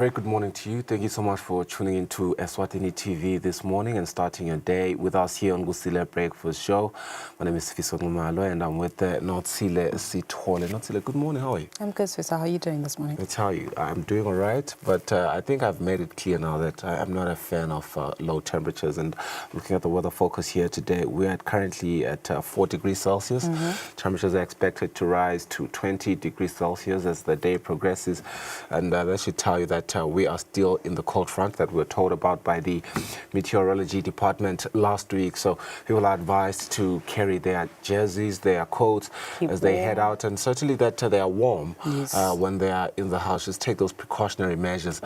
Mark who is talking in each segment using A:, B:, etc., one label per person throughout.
A: Very good morning to you. Thank you so much for tuning into Eswatini TV this morning and starting your day with us here on Kusile Breakfast Show. My name is Fiso Ngumalo and I'm with Kusile Sithole. Kusile, good morning. How are you?
B: I'm good, Fiso. How are you doing this morning?
A: I tell you, I'm doing all right, but I think I've made it clear now that I'm not a fan of low temperatures. And looking at the weather focus here today, we're currently at 4 degrees Celsius. Temperatures are expected to rise to 20 degrees Celsius as the day progresses. And that should tell you that we are still in the cold front that we were told about by the meteorology department last week. So people are advised to carry their jerseys, their coats as they head out, and certainly that they are warm when they are in the house. Just take those precautionary measures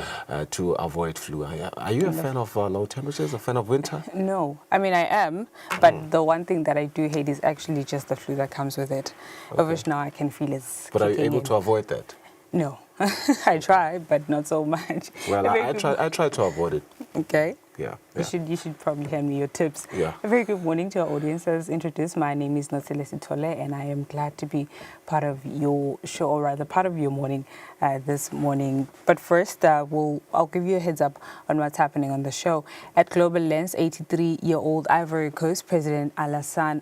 A: to avoid flu. Are you a fan of low temperatures, a fan of winter?
B: No. I mean, I am, but the one thing that I do hate is actually just the flu that comes with it, of which now I can feel it's
A: But are you able to avoid that?
B: No. I try, but not so much.
A: Well, I try to avoid it.
B: Okay.
A: Yeah.
B: You should probably hand me your tips.
A: Yeah.
B: A very good morning to our audience. As introduced, my name is Kusile Sithole, and I am glad to be part of your show, or rather part of your morning this morning. But first, I'll give you a heads up on what's happening on the show. At Global Lens, 83-year-old Ivory Coast President Alassane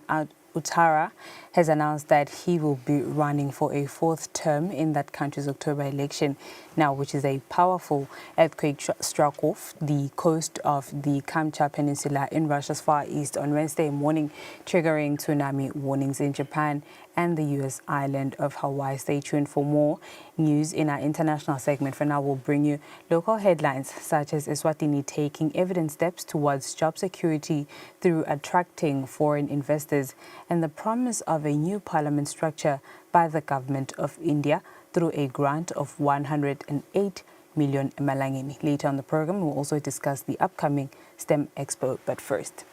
B: Ouattara has announced that he will be running for a fourth term in that country's October election now, which is a powerful earthquake struck off the coast of the Kamchatka Peninsula in Russia's far east on Wednesday morning, triggering tsunami warnings in Japan and the U.S. island of Hawaii. Stay tuned for more news in our international segment. For now, we'll bring you local headlines such as Eswatini taking evident steps towards job security through attracting foreign investors and the promise of a new parliament structure by the government of India through a grant of 108 million Malangeni. Later on the program, we'll also discuss the upcoming STEM Expo. But first,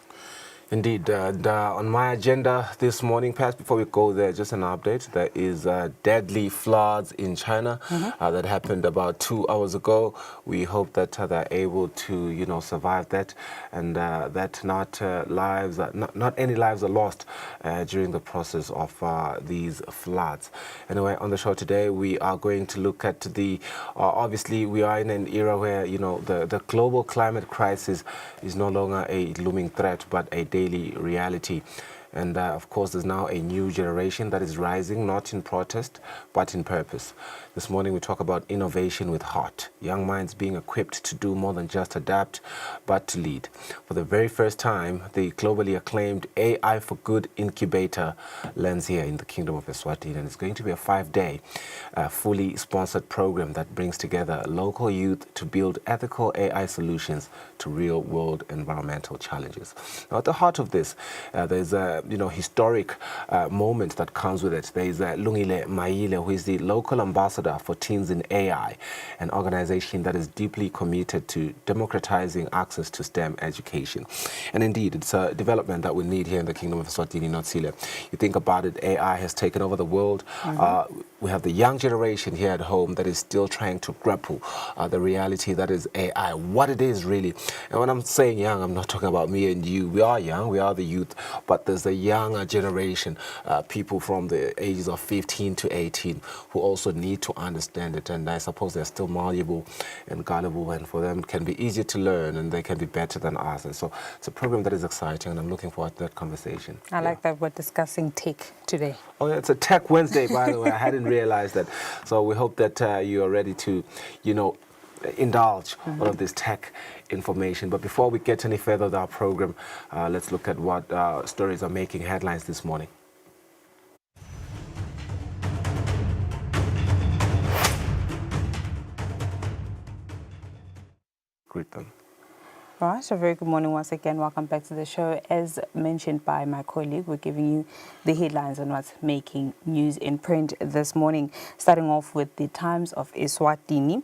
A: indeed. On my agenda this morning, perhaps before we go there, just an update. There is deadly floods in China that happened about 2 hours ago. We hope that they're able to, survive that, and that not any lives are lost during the process of these floods. Anyway, on the show today, we are going to look at the, obviously, we are in an era where, the global climate crisis is no longer a looming threat, but a daily reality. And of course, there's now a new generation that is rising, not in protest, but in purpose. This morning, we talk about innovation with heart, young minds being equipped to do more than just adapt, but to lead. For the very first time, the globally acclaimed AI for Good incubator lands here in the Kingdom of Eswatini, and it's going to be a 5-day, fully sponsored program that brings together local youth to build ethical AI solutions to real-world environmental challenges. Now, at the heart of this, there's a historic moment that comes with it. There is Lungile Maile, who is the local ambassador for Teens in AI, an organization that is deeply committed to democratizing access to STEM education. And indeed, it's a development that we need here in the Kingdom of Eswatini, Kusile. You think about it, AI has taken over the world. We have the young generation here at home that is still trying to grapple the reality that is AI, what it is really. And when I'm saying young, I'm not talking about me and you. We are young, we are the youth, but there's a younger generation, people from the ages of 15 to 18, who also need to understand it. And I suppose they're still malleable and gullible, and for them it can be easier to learn and they can be better than us. And so it's a program that is exciting, and I'm looking forward to that conversation.
B: I like that we're discussing tech today.
A: Oh, yeah, it's a Tech Wednesday, by the way. I hadn't realized that. So we hope that you are ready to, indulge all of this tech information. But before we get any further with our program, let's look at what stories are making headlines this morning. Greet them.
B: All right, so very good morning once again. Welcome back to the show. As mentioned by my colleague, we're giving you the headlines on what's making news in print this morning. Starting off with the Times of Eswatini.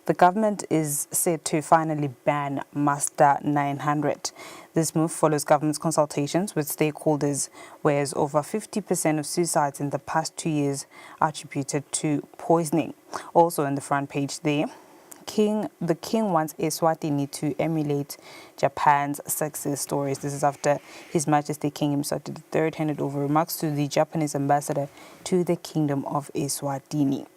B: The government is set to finally ban Master 900. This move follows government's consultations with stakeholders, whereas over 50% of suicides in the past 2 years are attributed to poisoning. Also on the front page there, the king wants Eswatini to emulate Japan's success stories. This is after His Majesty King Mswati III handed over remarks to the Japanese ambassador to the Kingdom of Eswatini.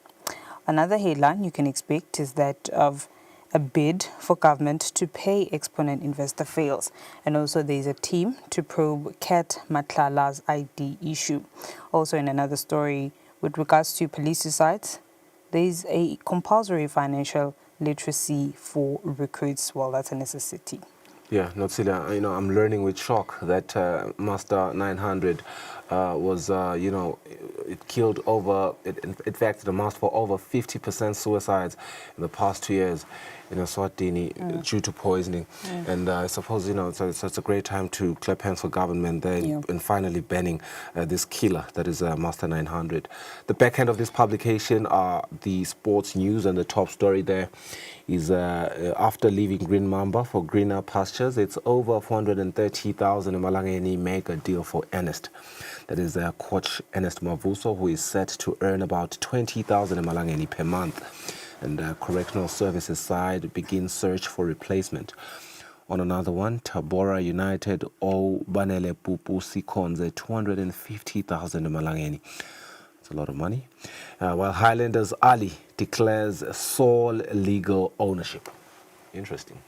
B: Another headline you can expect is that of A bid for government to pay exponent investor fails. And also there's a team to probe Kat Matlala's ID issue. Also in another story, with regards to police suicides, there's a compulsory financial literacy for recruits. Well, that's a necessity.
A: Yeah, Notsila, I'm learning with shock that Master 900 was, it killed over, in fact, it amounts for over 50% suicides in the past 2 years in Eswatini due to poisoning. And I suppose, it's a great time to clap hands for government there in finally banning this killer that is Master 900. The back end of this publication are the sports news, and the top story there is after leaving Green Mamba for greener pastures, it's over 430,000 Malangeni make a deal for Ernest. That is coach Ernest Mavuso, who is set to earn about 20,000 Malangeni per month. And correctional services side begins search for replacement. On another one, Tabora United Banele Pupu Sikonze 250,000 Malangeni. It's a lot of money. While Highlanders Ali declares sole legal ownership. Interesting.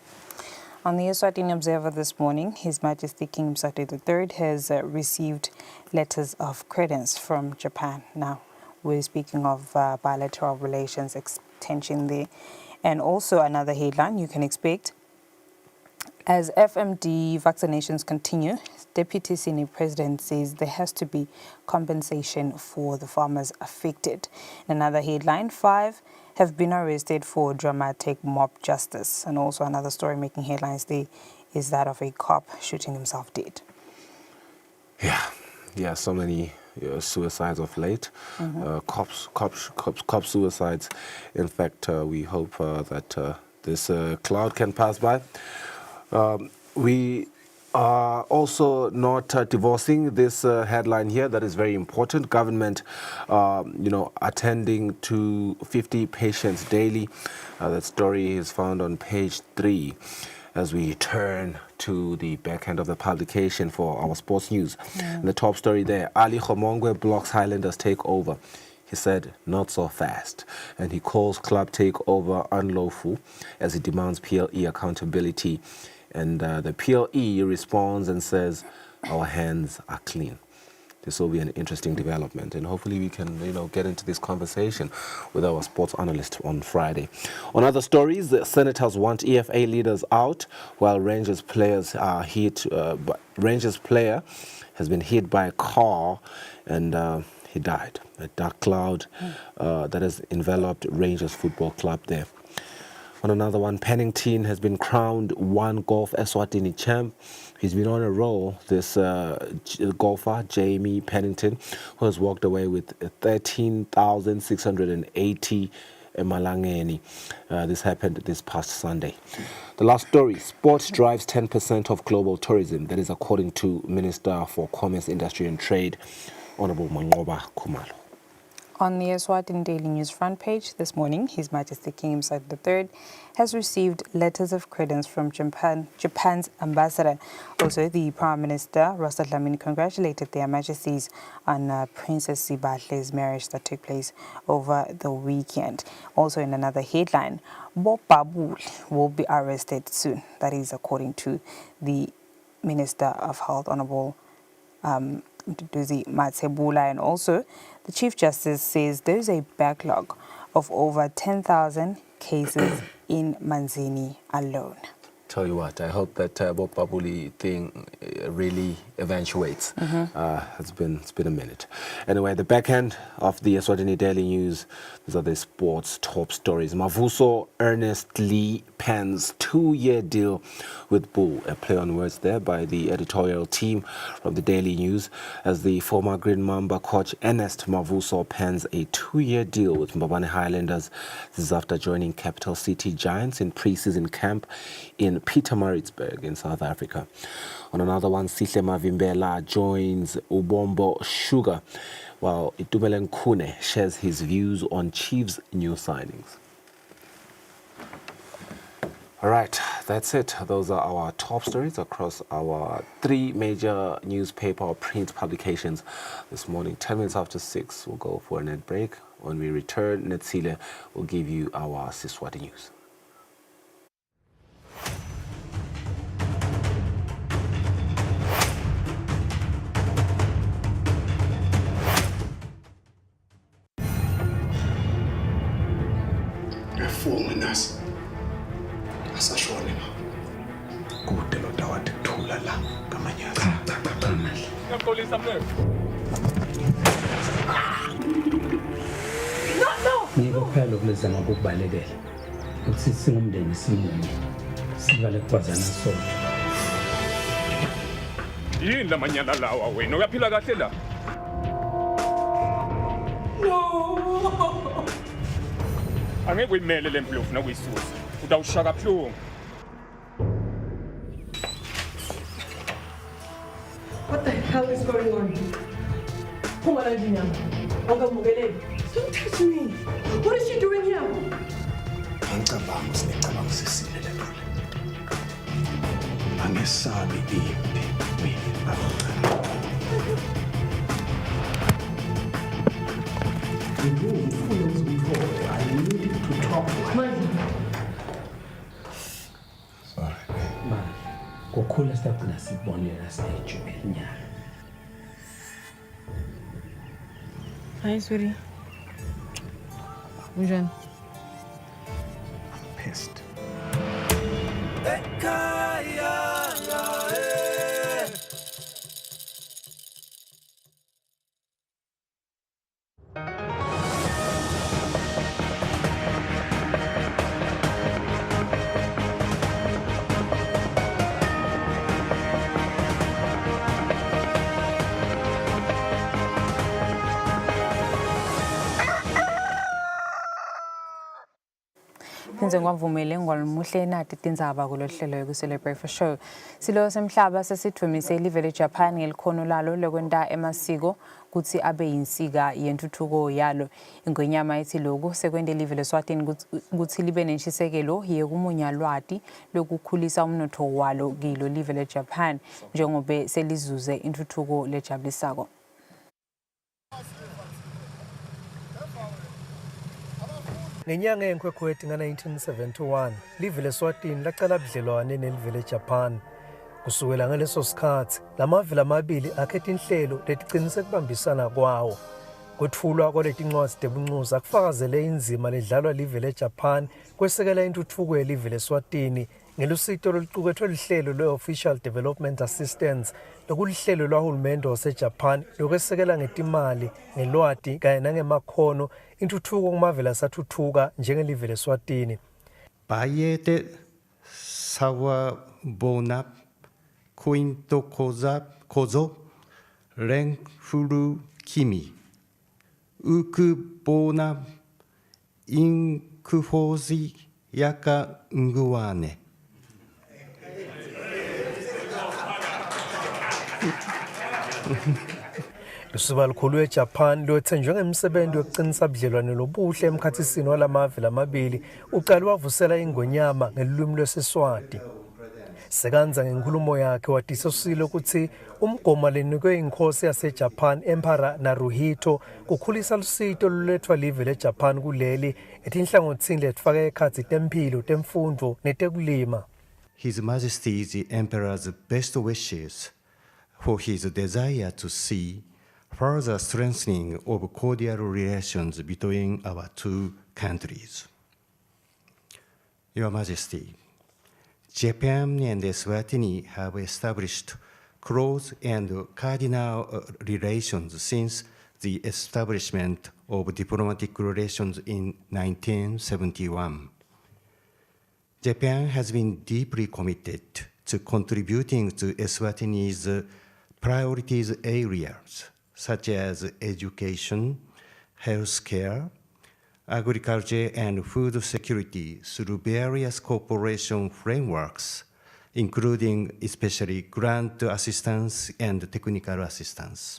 B: On the Eswatini Observer this morning, His Majesty King Mswati III has received letters of credence from Japan. Now, we're speaking of bilateral relations extension there. And also another headline you can expect. As FMD vaccinations continue, Deputy Senate President says there has to be compensation for the farmers affected. Another headline, 5 have been arrested for dramatic mob justice. And also another story making headlines there is that of a cop shooting himself dead.
A: Yeah, so many suicides of late. Cop suicides. In fact, we hope that this cloud can pass by. We are also not divorcing this headline here. That is very important. Government, attending to 50 patients daily. That story is found on page 3 as we turn to the back end of the publication for our sports news. The top story there, Ali Khomongwe blocks Highlanders takeover. He said, not so fast. And he calls club takeover unlawful as he demands PLE accountability. And the PLE responds and says, our hands are clean. This will be an interesting development, and hopefully we can, get into this conversation with our sports analyst on Friday. On other stories, the Senators want EFA leaders out, while Rangers players are hit. Rangers player has been hit by a car, and he died. A dark cloud that has enveloped Rangers Football Club there. On another one, Pennington has been crowned One Golf Eswatini champ. He's been on a roll, this golfer, Jamie Pennington, who has walked away with 13,680 Malangeni. This happened this past Sunday. The last story, sports drives 10% of global tourism. That is according to Minister for Commerce, Industry and Trade, Honorable Mangoba Khumalo.
B: On the Eswatini Daily News front page this morning, His Majesty King Mswati III has received letters of credence from Japan's ambassador. Also, the Prime Minister, Rasta Dlamini, congratulated their Majesties on Princess Sibahle's marriage that took place over the weekend. Also, in another headline, Bob Babul will be arrested soon. That is according to the Minister of Health, Honorable Duzi Matsebula. And also, the Chief Justice says there's a backlog of over 10,000 cases in Manzini alone.
A: Tell you what, I hope that Bob Babuli thing really eventuates. It's been a minute. Anyway, the back end of the Eswatini Daily News, these are the sports top stories. Mavuso earnestly pens 2-year deal with Bull. A play on words there by the editorial team from the Daily News, as the former Green Mamba coach Ernest Mavuso pens a 2-year deal with Mbabane Highlanders. This is after joining Capital City Giants in pre-season camp in Pietermaritzburg in South Africa. On another one, Sihle Mavimbela joins Ubombo Sugar, while Itumele Nkune shares his views on Chiefs' new signings. All right, that's it. Those are our top stories across our 3 major newspaper or print publications this morning. 10 minutes after 6, we'll go for a net break. When we return, Netsile will give you our Siswati news.
C: ufunge nasi. Asashone ma. Kude lo dawathi kuthula la kamanyaza. Cha manje.
D: Ngiyaxolisa mfethu.
E: Ngikuphela ukuleza ngokubalekela. Ukuthi singumndeni simunye. Sivale kwazana sonke.
D: Yini lamanyana lawa wena uyaphila kahle la? No. Angeke uyimele lempilo ufuna kuyisusa. Utawushaka kabuhlungu.
F: What the hell is going on? Don't touch me. What is she doing here?
C: Angicabanga sinecabanga sisile le nto le. Angesabi impi mina. I need to talk to her. Sorry.
E: Ma, kukhula sitafuna sibonela sejubelinyana.
G: Hi, sweetie. Unjani?
C: I'm pissed.
B: Phinze ngwavumele ngwalimuhle nati tindzaba kulohlelo yokusele breakfast show. Silo semhlaba sesithumise live leJapan ngelikhono lalo lokwenta emasiko kutsi abe yinsika yentuthuko yalo. Ingwenyama ethi lokhu sekwende live leSwatini kutsi libe nenshisekelo yekumunya lwati lokukhulisa umnotho walo kilo live leJapan njengobe selizuze intuthuko lejabulisako.
H: Ngenyanga yenkwekweti nga-1971 live leSwatini lacala budlelwane nelive leJapan. Kusukela ngaleso sikhathi lamavili amabili akhetha inhlelo leticinise kubambisana kwawo. Kwethulwa kwaletincwadi tebuncuza kufakazele inzima ledlalwa live leJapan kwesekela intuthuko yelive leSwatini ngelusito loluqukethwe lihlelo lwe-Official Development Assistance lokulihlelo lwahulumende waseJapan lokwesekela ngetimali ngelwati kanye nangemakhono intuthuko kumavili asathuthuka njengelive leSwatini.
I: Bayete sawabona kuinto kozo renfuru kimi ukubona inkufozi yaka nguane.
H: Lusuba lukhulu eJapan lwethenjwe ngemsebenzi yokuqinisa budlelwane lobuhle emkhathisini walamavili amabili uqala wavusela ingonyama ngelulwimi lwesiSwati. Sekanza ngenkulumo yakhe watisosile ukuthi umgoma lenikwe inkosi yaseJapan Emperor Naruhito kukhulisa lusito lulethwa live leJapan kuleli etinhlangothini letifaka ekhatsi tempilo temfundo netekulima.
I: His Majesty the Emperor's best wishes for his desire to see further strengthening of cordial relations between our two countries. Your Majesty, Japan and Eswatini have established close and cardinal relations since the establishment of diplomatic relations in 1971. Japan has been deeply committed to contributing to Eswatini's priorities areas such as education, healthcare, agriculture, and food security through various cooperation frameworks, including especially grant assistance and technical assistance.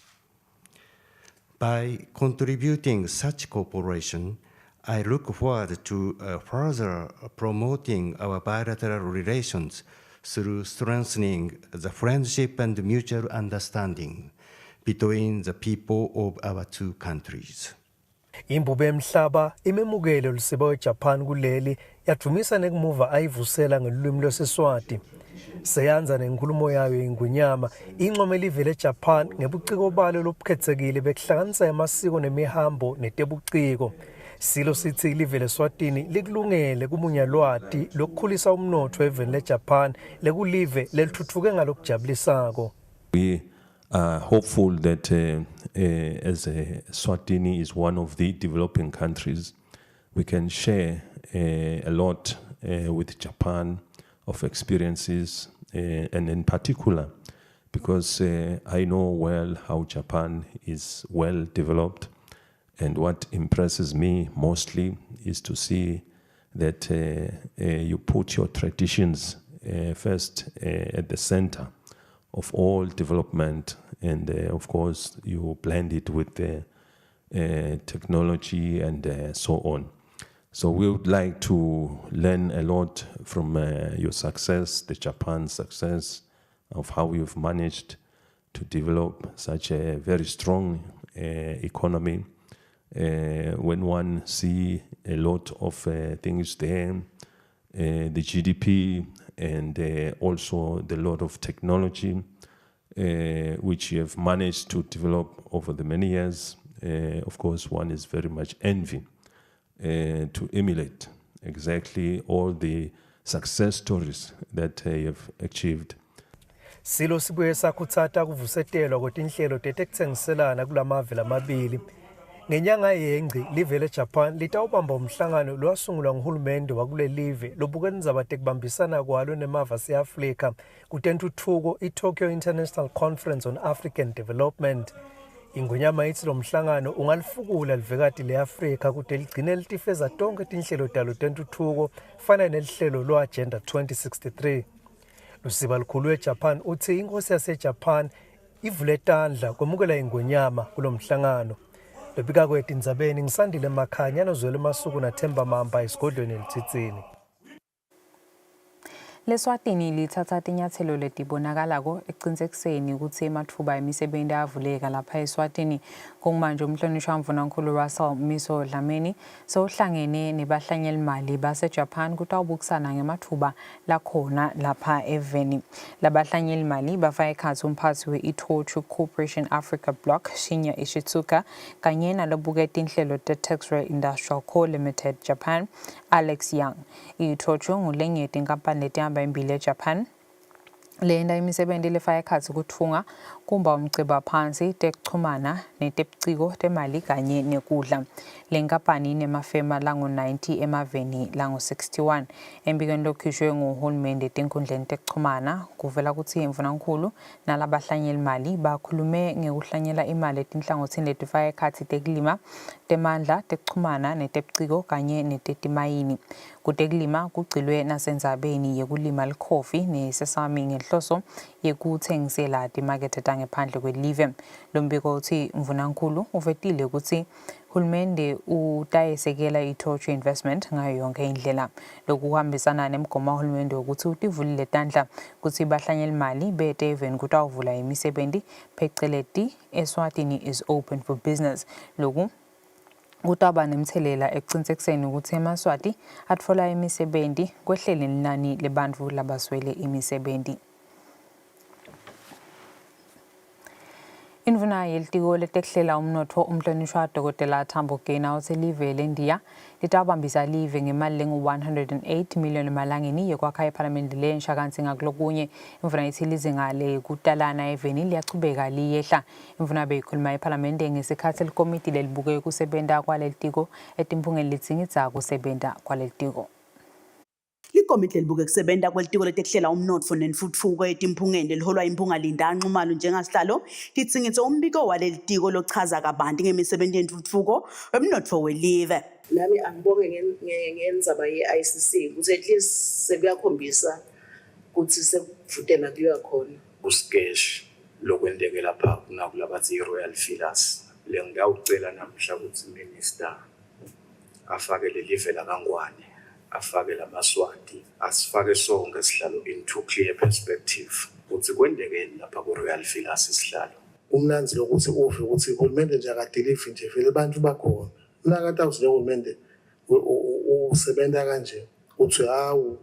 I: By contributing such cooperation, I look forward to further promoting our bilateral relations through strengthening the friendship and mutual understanding between the people of our two countries.
H: Imbube emhlaba imemukele lusiba weJapan kuleli yadumisa nekumuva ayivusela ngelulwimi lwesiSwati. Seyanza nenkulumo yayo ingwenyama ingxome live leJapan ngebuciko balo lobukhethekile bekuhlanganisa amasiko nemihambo netebuciko. Silo sithi live leSwatini likulungele kumunyalwati lokukhulisa umnotho eveni leJapan lekulive lelithuthuke ngalokujabulisako.
J: We are hopeful that as Eswatini is one of the developing countries, we can share a lot with Japan of experiences, and in particular, because I know well how Japan is well developed, and what impresses me mostly is to see that you put your traditions first at the center of all development, and of course you blend it with the technology and so on. So we would like to learn a lot from your success, the Japan success, of how you've managed to develop such a very strong economy. When one see a lot of things there, the GDP and also the lot of technology which you have managed to develop over the many years, of course one is very much envy to emulate exactly all the success stories that you have achieved.
H: Silo sibuye sakhuthatha kuvusetelwa kwetinhlelo tetekutsengiselana kulamave lamabili. Ngenyanga yengci live leJapan litawubamba umhlangano lowasungulwa nguhulumende wakule live lobukela indzaba tekubambisana kwalo nemave ase-Afrika kutentuthuko iTokyo International Conference on African Development. Ingonyama ithi lo mhlangano ungalifukula livekati le-Afrika kute ligcine litifeza tonke tinhlelo talo tentuthuko fana nelihlelo lo-Agenda 2063. Lusiba lukhulu eJapan uthi inkosi yaseJapan ivule tandla kwemukela ingonyama kulo mhlangano. Lobika kwethu indzabeni ngisandile Makhanya nozwele Masuku naThemba Mamba esigodlweni elithitsini.
B: LeSwatini lithatha tinyathelo letibonakalako ekuqinisekiseni ukuthi emathuba emisebenzi avuleka lapha eSwatini. Kumanje umhlonishwa mvunankulu Russell Miso Dlamini sohlangene nebahlanyeli mali baseJapan kutawubukisana ngemathuba lakhona lapha eveni. Labahlanyeli mali bafaka ekhatsi umphathi we-Itochu Corporation Africa Block Shinya Ishitsuka kanye nalobuketa inhlelo te-Textile Industrial Co Limited Japan Alex Young. I-Itochu ngulengeti inkampani letihamba imbili eJapan lenda imisebenzi lefaka ekhatsi kutfunga kumba umciba phansi tekuchumana netebuciko temali kanye nekudla. Le nkampani inemafema langu-90 emaveni langu-61. Embikweni lokhishwe nguhulumende tinkundleni tekuchumana kuvela kutsi imvunankulu nalabahlanyeli mali bakhulume ngekuhlanyela imali etinhlangothini letifaka ekhatsi tekulima, temandla, tekuchumana netebuciko kanye netetimayini. Kutekulima kugcilwe nasendzabeni yekulima likhofi nesesami ngenhloso yekuthengisela timakethe tangephandle kwelive. Lombiko uthi mvunankulu uvetile ukuthi hulumende utayesekela iTokyo Investment ngayo yonke indlela. Lokhu kuhambisana nemgomo wahulumende ukuthi utivulile tandla ukuthi bahlanyeli mali bete eveni kutawuvula imisebenzi pheceleti Eswatini is open for business. Lokhu kutaba nemthelela ekuqinisekiseni ukuthi eMaswati atfola imisebenzi kwehlele inani lebantfu labaswele imisebenzi. Indvuna yelitiko letekuhlela umnotfo umhlonishwa Dr. Tambo Gena uthi live leNdiya litawubambisa live ngemali lengu-108 million emalangeni yekwakha iphalamende lensha kanti ngakulokunye imvuna ithi lizinga lekutalana eveni liyachubeka liyehla. Imvuna beyikhuluma iphalamende ngesikhathi likomiti lelibuke kusebenta kwalelitiko etimphungeni litsingidza kusebenta kwalelitiko.
K: Ikomiti lelibuke kusebenta kwelitiko letekuhlela umnotfo nentfutfuko etimphungeni liholwa imphunga Linda Nxumalo njengasihlalo litsingitse umbiko walelitiko lochaza kabanti ngemisebenzi yentfutfuko wemnotfo welive.
F: Nami angibonge ngendzaba ye-ICC ukuthi at least sekuyakhombisa ukuthi sekuvutela kuya khona
C: usikeshi lokwendeke lapha kunakulabathi i-royal villas. Le ngiyawucela namhla ukuthi minister afake lelive lakangwane, afake lamaswati, asifake sonke sihlalo into clear perspective ukuthi kwendekeni lapha ku-royal villas isihlalo.
L: Umnanzi lokuthi uve ukuthi uhulumende nje akadelive nje vele abantu bakhona. Nakade awuhulumende usebenza kanje uthi hawu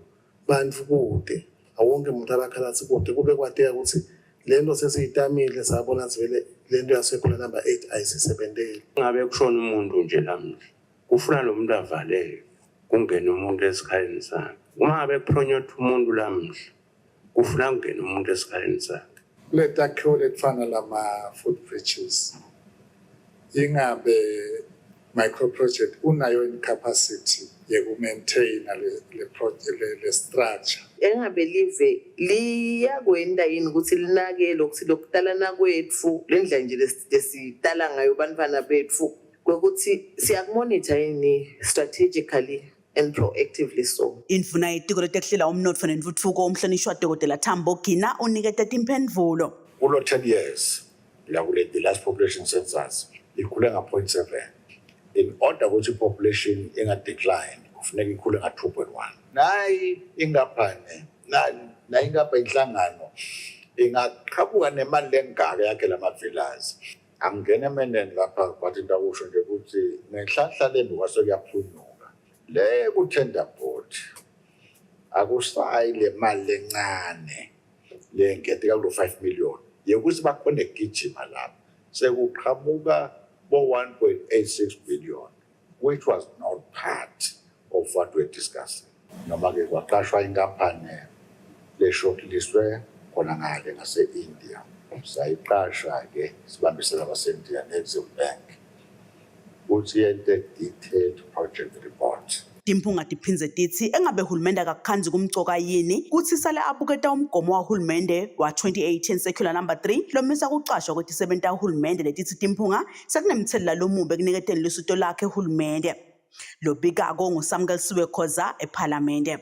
L: bantu kude awonke umuntu abakhalathi kude kube kwateka ukuthi lento sesiyitamile sabona vele lento yasekhula number 8 ayisisebenteli.
M: Ngabe kushona umuntu nje namhla kufuna lo muntu avaleke kungena umuntu esikhaleni sakhe. Uma ngabe kupronyotha umuntu lamhla kufuna kungena umuntu esikhaleni sakhe.
L: Letakhiwo letfana lama-food bridges ingabe micro-project unayo incapacity yekumaintaina le structure.
F: Engabe live liyakwenda yini ukuthi linake lokuthi lokutalana kwethu le ndlela nje lesitala ngayo bantwana bethu ukuthi siyakumonitha yini strategically and proactively so.
K: Indvuna yetiko letekuhlela umnotfo nentfutfuko umhlonishwa Dr. Tambo Gina uniketa timphendvulo.
N: Kulo 10 years the last population census ikhule nga 0.7. In order ukuthi population inga-decline kufuneka ikhule nga 2.1. Nayi ingaphane na ingapha inhlangano ingaqhabuka nemali lengaka yakhe lama-villas angene emeneni lapha kwathi into akusho nje ukuthi nenhlanhla lembi kwase kuyaphunyuka le ku-tender board akusayi le mali lencane lenketeka kulo 5 million yekuthi bakhona egijima lapha sekuqhamuka bo-1.86 billion which was not part of what we're discussing. Noma-ke kwaqashwa inkampani le-shortlistwe khona ngale ngase-India. Sayiqasha-ke sibambisela abase-India ne-Exim Bank ukuthi yente detailed project report.
K: Timphunga tiphindze titsi engabe hulumende akakhandzi kumcoka yini kutsi sale abuketa umgomo wa hulumende wa 2018 circular number 3 lomisa kucashwa kwetisebenta hulumende letitsi timphunga sekunemthelela lomubi ekuniketeni lusito lakhe hulumende. Lobikako nguSamkelisiwe Khoza eParliamente.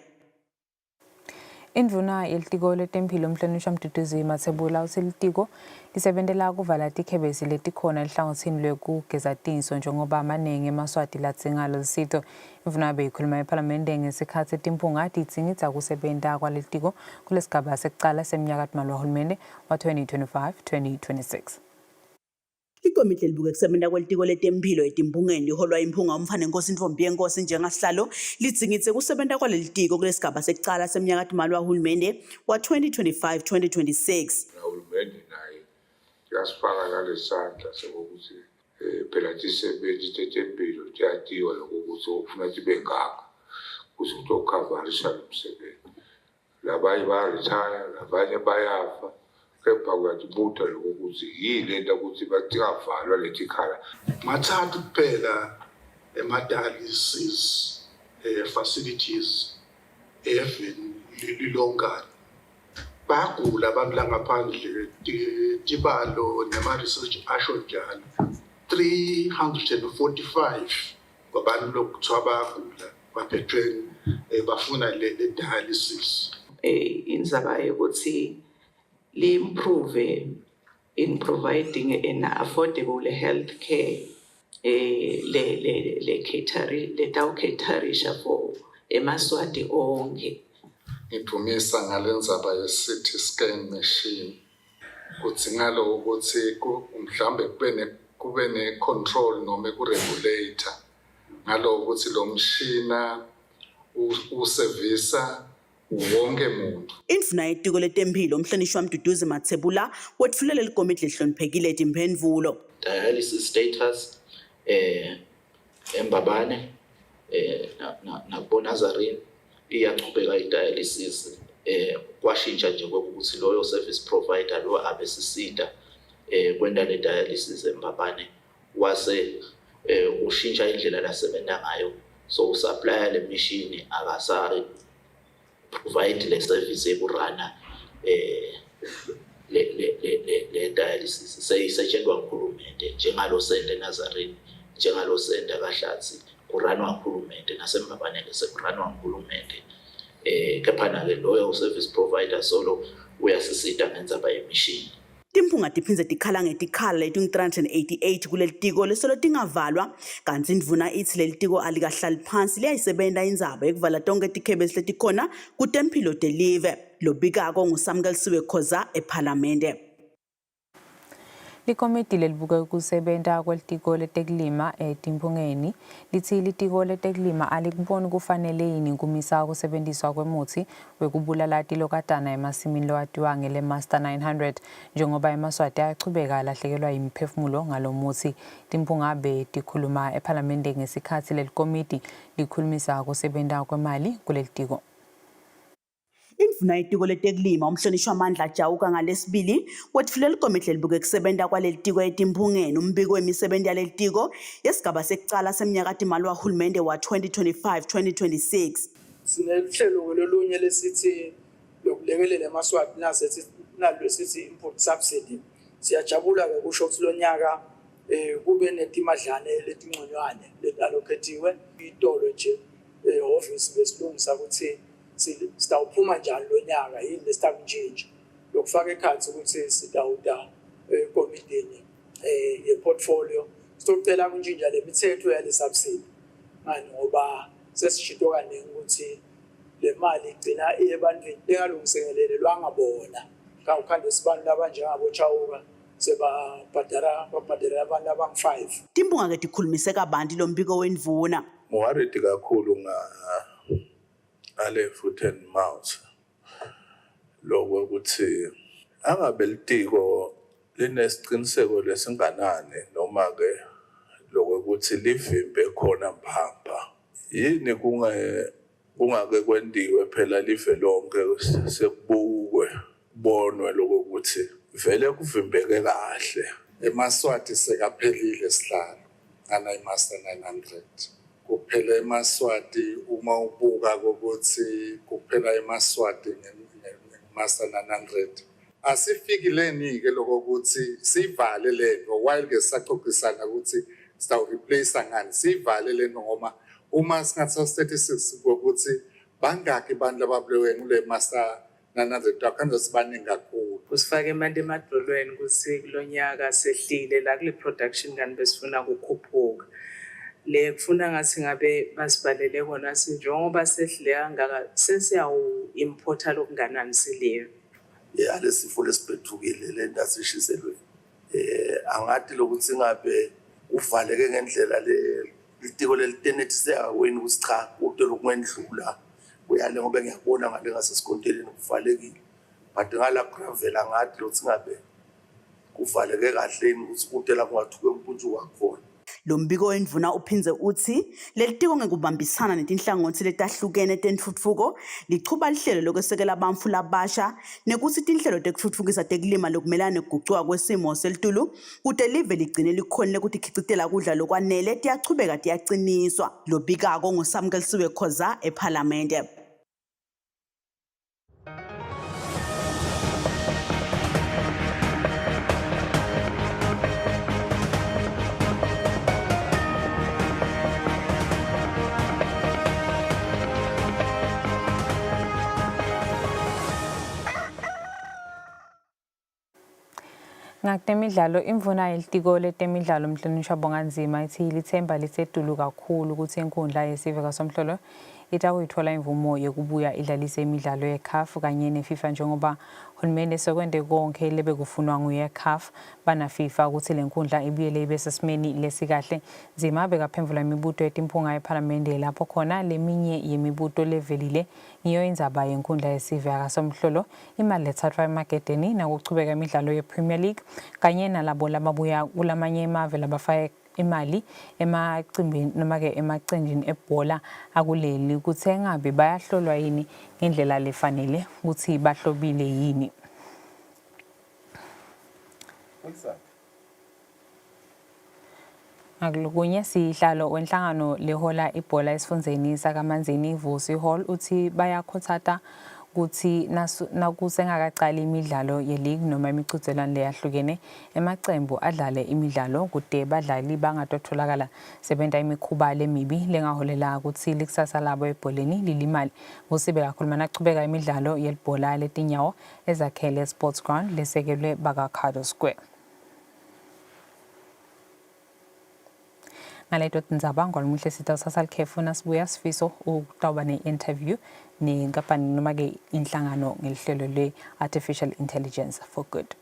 B: Indvuna yelitiko letemphilo umhlonishwa Mduduzi Mathebula uthi litiko lisebentela kuvala tikhebezi letikhona elihlangothini lwekugeza tinso njengoba amaningi emaswati ladzinga lolusizo. Indvuna beyikhuluma eParliamente ngesikhathi timphunga tidzinga kusebenta kwalitiko kulesigaba sekucala semnyakatmalwa wahulumende wa 2025-2026.
K: Ikomiti elibuka kusebenta kwelitiko letemphilo etimphungeni liholwa imphunga umfana Nkosi Ntfombi Yenkosi njengasihlalo lidzingitse kusebenta kwalelitiko kulesigaba sekucala semnyakatmalwa wahulumende wa 2025-2026.
O: Uhulumende naye yasifaka ngalesandla sokuthi phela tisebenzi tetempilo tiyatiwa lokuthi ufuna tibe ngakho kuze utokhavarisha lo msebenzi. Labanye bayaretire, labanye bayafa. Kepha kuyatibuta lokuthi yile nto ukuthi batikavalwa letikhala.
L: Mathathu kuphela ema-dialysis facilities even lilongana. Bagula abantu la ngaphandle tibalo nema-research asho njalo 345 kwabantu lokuthiwa bagula baphethwe bafuna le-dialysis.
F: Indzaba yokuthi improve in providing an affordable health care le for emaswati onke.
P: Ngithumisa ngalendzaba ye-CT scan machine kudzinga lo ukuthi mhlambe kube ne-control noma ku-regulator ngalo ukuthi lo mshina usevisa wonke muntu.
K: Indvuna yetiko letemphilo umhlonishwa Mduduzi Mathebula wetfulela likomiti lehloniphekile timphendvulo.
Q: Dialysis status embabane na Bonazarene iyachubeka i-dialysis kwashintsha nje ukuthi loyo service provider lo abesisida kwenda le dialysis embabane wase ushintsha indlela lasebenza ngayo so usupply le machine akasari provide le service eburana le dialysis seyisetshenzwa nguhulumende njengalo sende Nazarene njengalo sende kaHlatsi kuranwa nguhulumende nasembabane sekuranwa nguhulumende kepha ke loyo service provider solo uyasisita ngendzaba yemishini.
K: Timphunga tiphindze tikhala ngetikhala letingu-388 kulelitiko lesolo tingavalwa kanti indvuna ithi lelitiko alikahlali phansi liyayisebenta indzaba yekuvala tonke tikhebezi letikhona kutemphilo delive. Lobikako nguSamkelisiwe Khoza eParliamente.
B: Likomiti lelibuka ukusebenta kwelitiko letekulima etimphungeni lithi litiko letekulima alikuboni kufanele yini kumisa ukusebenziswa kwemuthi wekubulala tilokatana emasimini lowatiwa ngele Master 900 njengoba eMaswati ayachubeka alahlekelwa yimiphefumulo ngalomuthi. Timphungabe tikhuluma ePhalamende ngesikhathi lelikomiti likhulumisa ukusebenta kwemali kulelitiko.
K: Indvuna yetiko letekulima umhlonishwa Mandla Jawuka ngalesibili wetfulela ikomiti lelibuka kusebenta kwalelitiko etimphungeni umbiko wemisebenti yalelitiko yesigaba sekucala seminyaka timali wahulumende wa 2025-2026.
R: Sinehlelo lolunye lesithi lokulekelela eMaswati nalo sithi import subsidy. Siyajabula ke kusho ukuthi lo nyaka kube netimadlane letingconywane letalokhethiwe itolo nje office besilungisa ukuthi sitawuphuma njani lo nyaka yini lesitakuntshintsha lokufaka ekhathi ukuthi sitawuda ekomitini yeportfolio sitocela kuntshintsha lemithetho yale subsidy manje ngoba sesishito kaningi ukuthi le mali igcina ebantwini engalungiselelelwanga bona kakhande sibantu labanjengabo Chawuka sebabhadara abantu abang-5.
K: Timphunga ke tikhulumise kabanti lo mbiko wendvuna.
N: Worried kakhulu ngale foot and mouth lokho ukuthi angabe litiko linesiqiniseko lesinganani noma ke lokho ukuthi livimbe khona mbamba yini kungake kwendiwe phela live lonke sekubukwe bonwe lokho ukuthi vele kuvimbeke kahle.
P: eMaswati sekaphelile sihlalo ana iMaster 900 kuphela eMaswati uma ubuka ukuthi kuphela eMaswati ngeMaster 900 asifikileni ke lokho ukuthi sivale lento while ke saxoxisana ukuthi sizaw replace ngani sivale lento ngoba uma singathatha statistics ukuthi bangaki abantu ababulewe kule Master 900 akhange sibaningi kakhulu.
F: Usifake imali emadolweni ukuthi kulonyaka sehlile la kule production kanti besifuna ukukhuphuka. Le kufuna ngathi ngabe basibalele kona sinjengoba sehlile kangaka sesiyawu importa lokunganani siliyo.
S: Alesifo lesibhethukile le ndasishiselwe angathi lokuthi ngabe uvaleke ngendlela le litiko lelitenethise aweni ukuthi cha ude lokungendlula uyale ngoba ngiyabona ngale ngasesikonteleni kuvalekile but ngala gravel angathi lokuthi ngabe kuvaleke kahle ukuthi kude la kungathuke umpuntshu wakhona.
K: Lo mbiko wendvuna uphinze uthi lelitiko ngekubambisana netinhlangothi letahlukene tentfutfuko lichuba lihlelo lokwesekela bantfu labasha nekutsi tinhlelo tekutfutfukisa tekulima lokumelana nekugucuka kwesimo selitulu kute live ligcine likhonile kuti khicitela kudla lokwanele tiyachubeka tiyaciniswa. Lo bikako nguSamkelisiwe Khoza ePhalamende.
B: Ngakutemidlalo imvuna yelitiko letemidlalo umhlonishwa Bonganzima ithi lithemba lisedulu kakhulu ukuthi inkundla yesive kaSomhlolo itawuyithola imvumo yokubuya idlalise imidlalo yeCAF kanye neFIFA njengoba uhulumende sekwende konke lebe kufunwa nguyeCAF bana FIFA ukuthi lenkundla ibuyele ibe sesimeni lesikahle. Nzima bekaphendula imibuto yetimphunga ePhalamende lapho khona leminye yemibuto levelile ngiyo indzaba yenkundla yesive kaSomhlolo imali lethathwa emagedeni nakuchubeka imidlalo yePremier League kanye nalabo lababuya kulamanye emave labafaya imali emacimbini noma ke emacenjini ebhola akuleli ukuthi engabe bayahlolwa yini ngendlela lefanele ukuthi bahlobile yini. Akulokunye sihlalo wenhlangano lehola ibhola esifundeni sakaManzini Vusi Hall uthi bayakhothata ukuthi nakusengakaqali imidlalo ye-league noma imiqhudelwano leyahlukene emacembu adlale imidlalo kude badlali bangatotholakala sebenta imikhuba lemibi lengaholela ukuthi likusasa labo ebholeni lilimali. Vusi bekakhuluma naqhubeka imidlalo yelibhola letinyawo ezakhele sports ground lesekelwe bakaKhado Square. Ngaleto tindzaba ngolumuhle sita usasa likhefu nasibuya sifiso ukutawuba ne-interview nenkampani noma ke inhlangano ngelihlelo le-Artificial Intelligence for Good.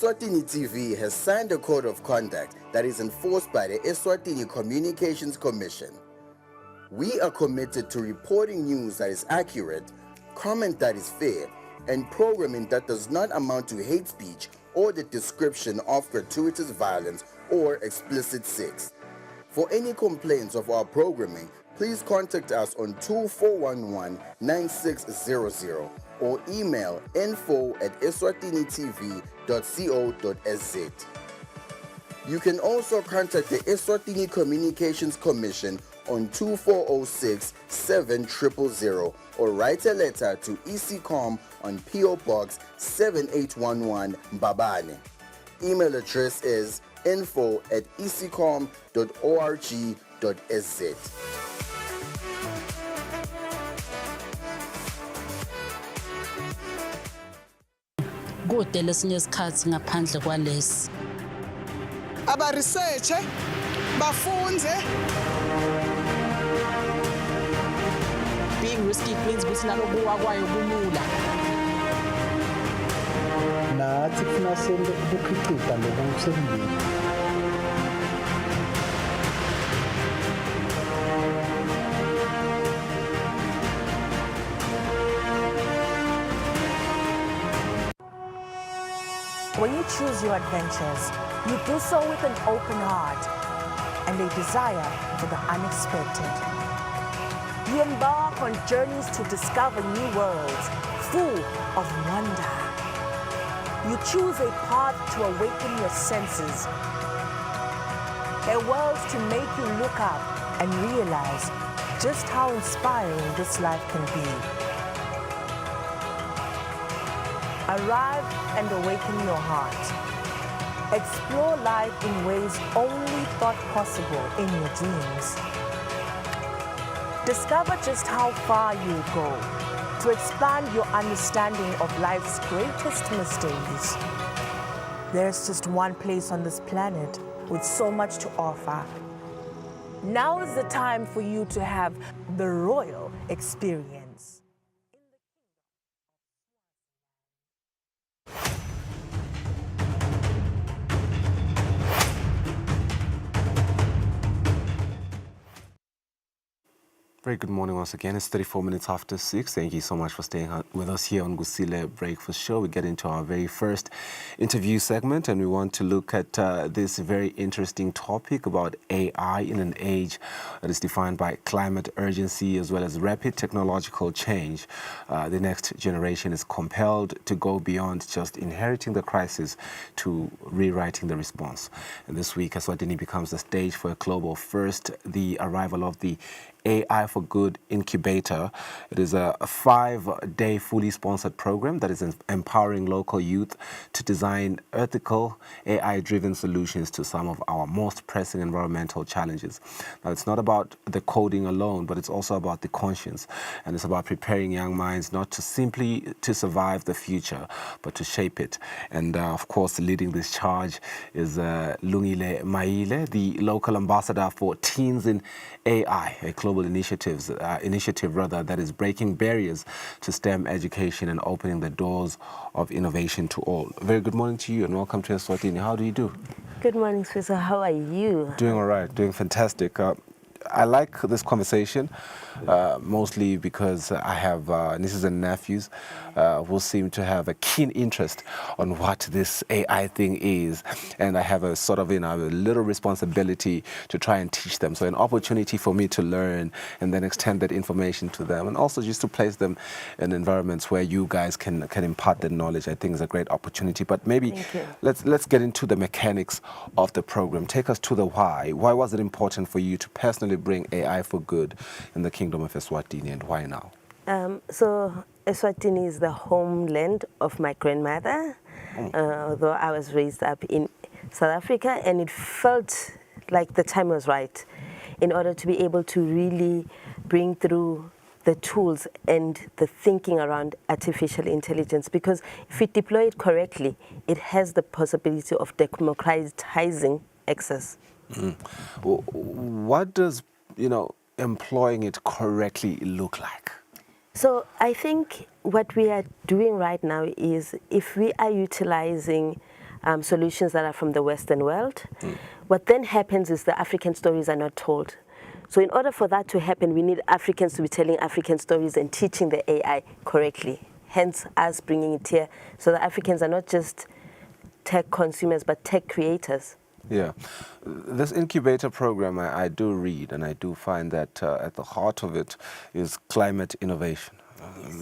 T: Eswatini TV has signed a code of conduct that is enforced by the Eswatini Communications Commission. We are committed to reporting news that is accurate, comment that is fair, and programming that does not amount to hate speech or the description of gratuitous violence or explicit sex. For any complaints of our programming, please contact us on 2411-9600 or email info@eswatinitv.co.za. You can also contact the Eswatini Communications Commission on 2406-7000 or write a letter to ECCOM on PO Box 7811 Mbabane. Email address is info@ecom.org.za.
U: Kude lesinye isikhathi ngaphandle kwalesi.
V: Aba-researche, bafunze.
K: Being risky means ukuthi nalokuwa kwayo kulula.
E: Nathi kufuna sente ukukhiqiza lokusemndeni.
W: When you choose your adventures, you do so with an open heart and a desire for the unexpected. You embark on journeys to discover new worlds full of wonder. You choose a path to awaken your senses, a world to make you look up and realize just how inspiring this life can be. Arrive and awaken your heart. Explore life in ways only thought possible in your dreams. Discover just how far you go to expand your understanding of life's greatest mysteries. There's just one place on this planet with so much to offer. Now is the time for you to have the royal experience.
A: Very good morning once again. It's 34 minutes after 6. Thank you so much for staying with us here on Kusile Breakfast Show. We get into our very first interview segment, and we want to look at this very interesting topic about AI in an age that is defined by climate urgency as well as rapid technological change. The next generation is compelled to go beyond just inheriting the crisis to rewriting the response. And this week, Eswatini becomes the stage for a global first, the arrival of the AI for Good incubator. It is a 5-day fully sponsored program that is empowering local youth to design ethical AI-driven solutions to some of our most pressing environmental challenges. Now, it's not about the coding alone, but it's also about the conscience, and it's about preparing young minds not to simply to survive the future, but to shape it. And of course, leading this charge is Lungile Maile, the local ambassador for Teens in AI, a global initiative that is breaking barriers to STEM education and opening the doors of innovation to all. Very good morning to you and welcome to Eswatini. How do you do?
X: Good morning, Swiss. How are you?
A: Doing all right, doing fantastic. I like this conversation mostly because I have nieces and nephews who seem to have a keen interest on what this AI thing is, and I have a sort of, a little responsibility to try and teach them. So an opportunity for me to learn and then extend that information to them, and also just to place them in environments where you guys can impart that knowledge. I think is a great opportunity. But maybe let's get into the mechanics of the program. Take us to the why. Why was it important for you to personally bring AI for Good in the Kingdom of Eswatini, and why now?
X: So Eswatini is the homeland of my grandmother, although I was raised up in South Africa, and it felt like the time was right in order to be able to really bring through the tools and the thinking around artificial intelligence, because if we deploy it correctly, it has the possibility of democratizing access.
A: Well, what does, employing it correctly look like?
X: So I think what we are doing right now is, if we are utilizing solutions that are from the Western world. What then happens is the African stories are not told. So in order for that to happen, we need Africans to be telling African stories and teaching the AI correctly. Hence us bringing it here, so that Africans are not just tech consumers, but tech creators.
A: Yeah. This incubator program, I do read, and I do find that at the heart of it is climate innovation.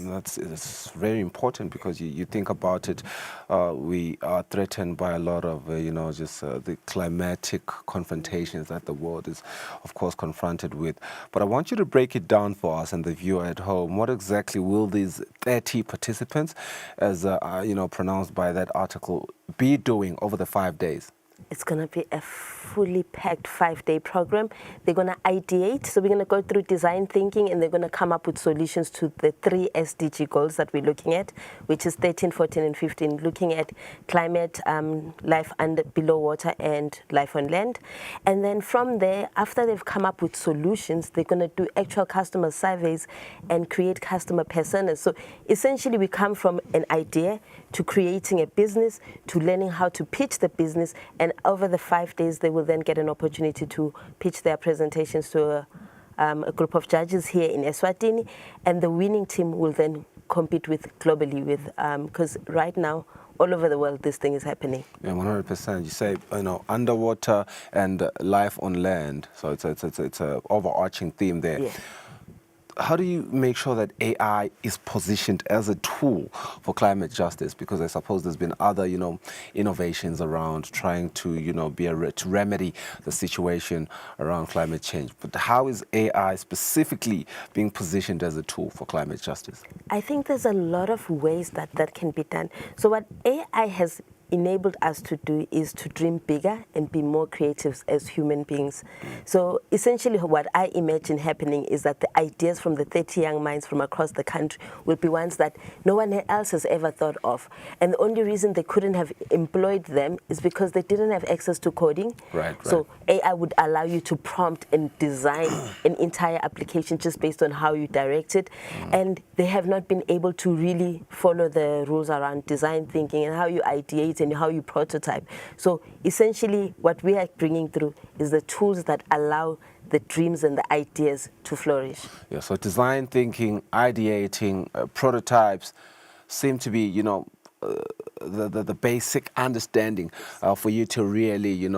A: It's very important because you think about it, we are threatened by a lot of, the climatic confrontations that the world is, of course, confronted with. But I want you to break it down for us and the viewer at home. What exactly will these 30 participants, as pronounced by that article, be doing over the 5 days?
X: It's going to be a fully packed 5-day program. They're going to ideate. So we're going to go through design thinking, and they're going to come up with solutions to the 3 SDG goals that we're looking at, which is 13, 14, and 15, looking at climate, life below water, and life on land. And then from there, after they've come up with solutions, they're going to do actual customer surveys and create customer personas. So essentially, we come from an idea to creating a business, to learning how to pitch the business, and over the 5 days, they will then get an opportunity to pitch their presentations to a group of judges here in Eswatini, and the winning team will then compete with globally with, because right now, all over the world, this thing is happening.
A: Yeah, 100%. You say, underwater and life on land. So it's a overarching theme there.
X: Yeah.
A: How do you make sure that AI is positioned as a tool for climate justice? Because I suppose there's been other, innovations around trying to, to remedy the situation around climate change. But how is AI specifically being positioned as a tool for climate justice?
X: I think there's a lot of ways that can be done. So what AI has enabled us to do is to dream bigger and be more creative as human beings. So essentially what I imagine happening is that the ideas from the 30 young minds from across the country will be ones that no one else has ever thought of. And the only reason they couldn't have employed them is because they didn't have access to coding.
A: Right.
X: So AI would allow you to prompt and design an entire application just based on how you direct it. And they have not been able to really follow the rules around design thinking and how you ideate and how you prototype. So essentially what we are bringing through is the tools that allow the dreams and the ideas to flourish.
A: Yeah, so design thinking, ideating, prototypes seem to be, the basic understanding for you to really,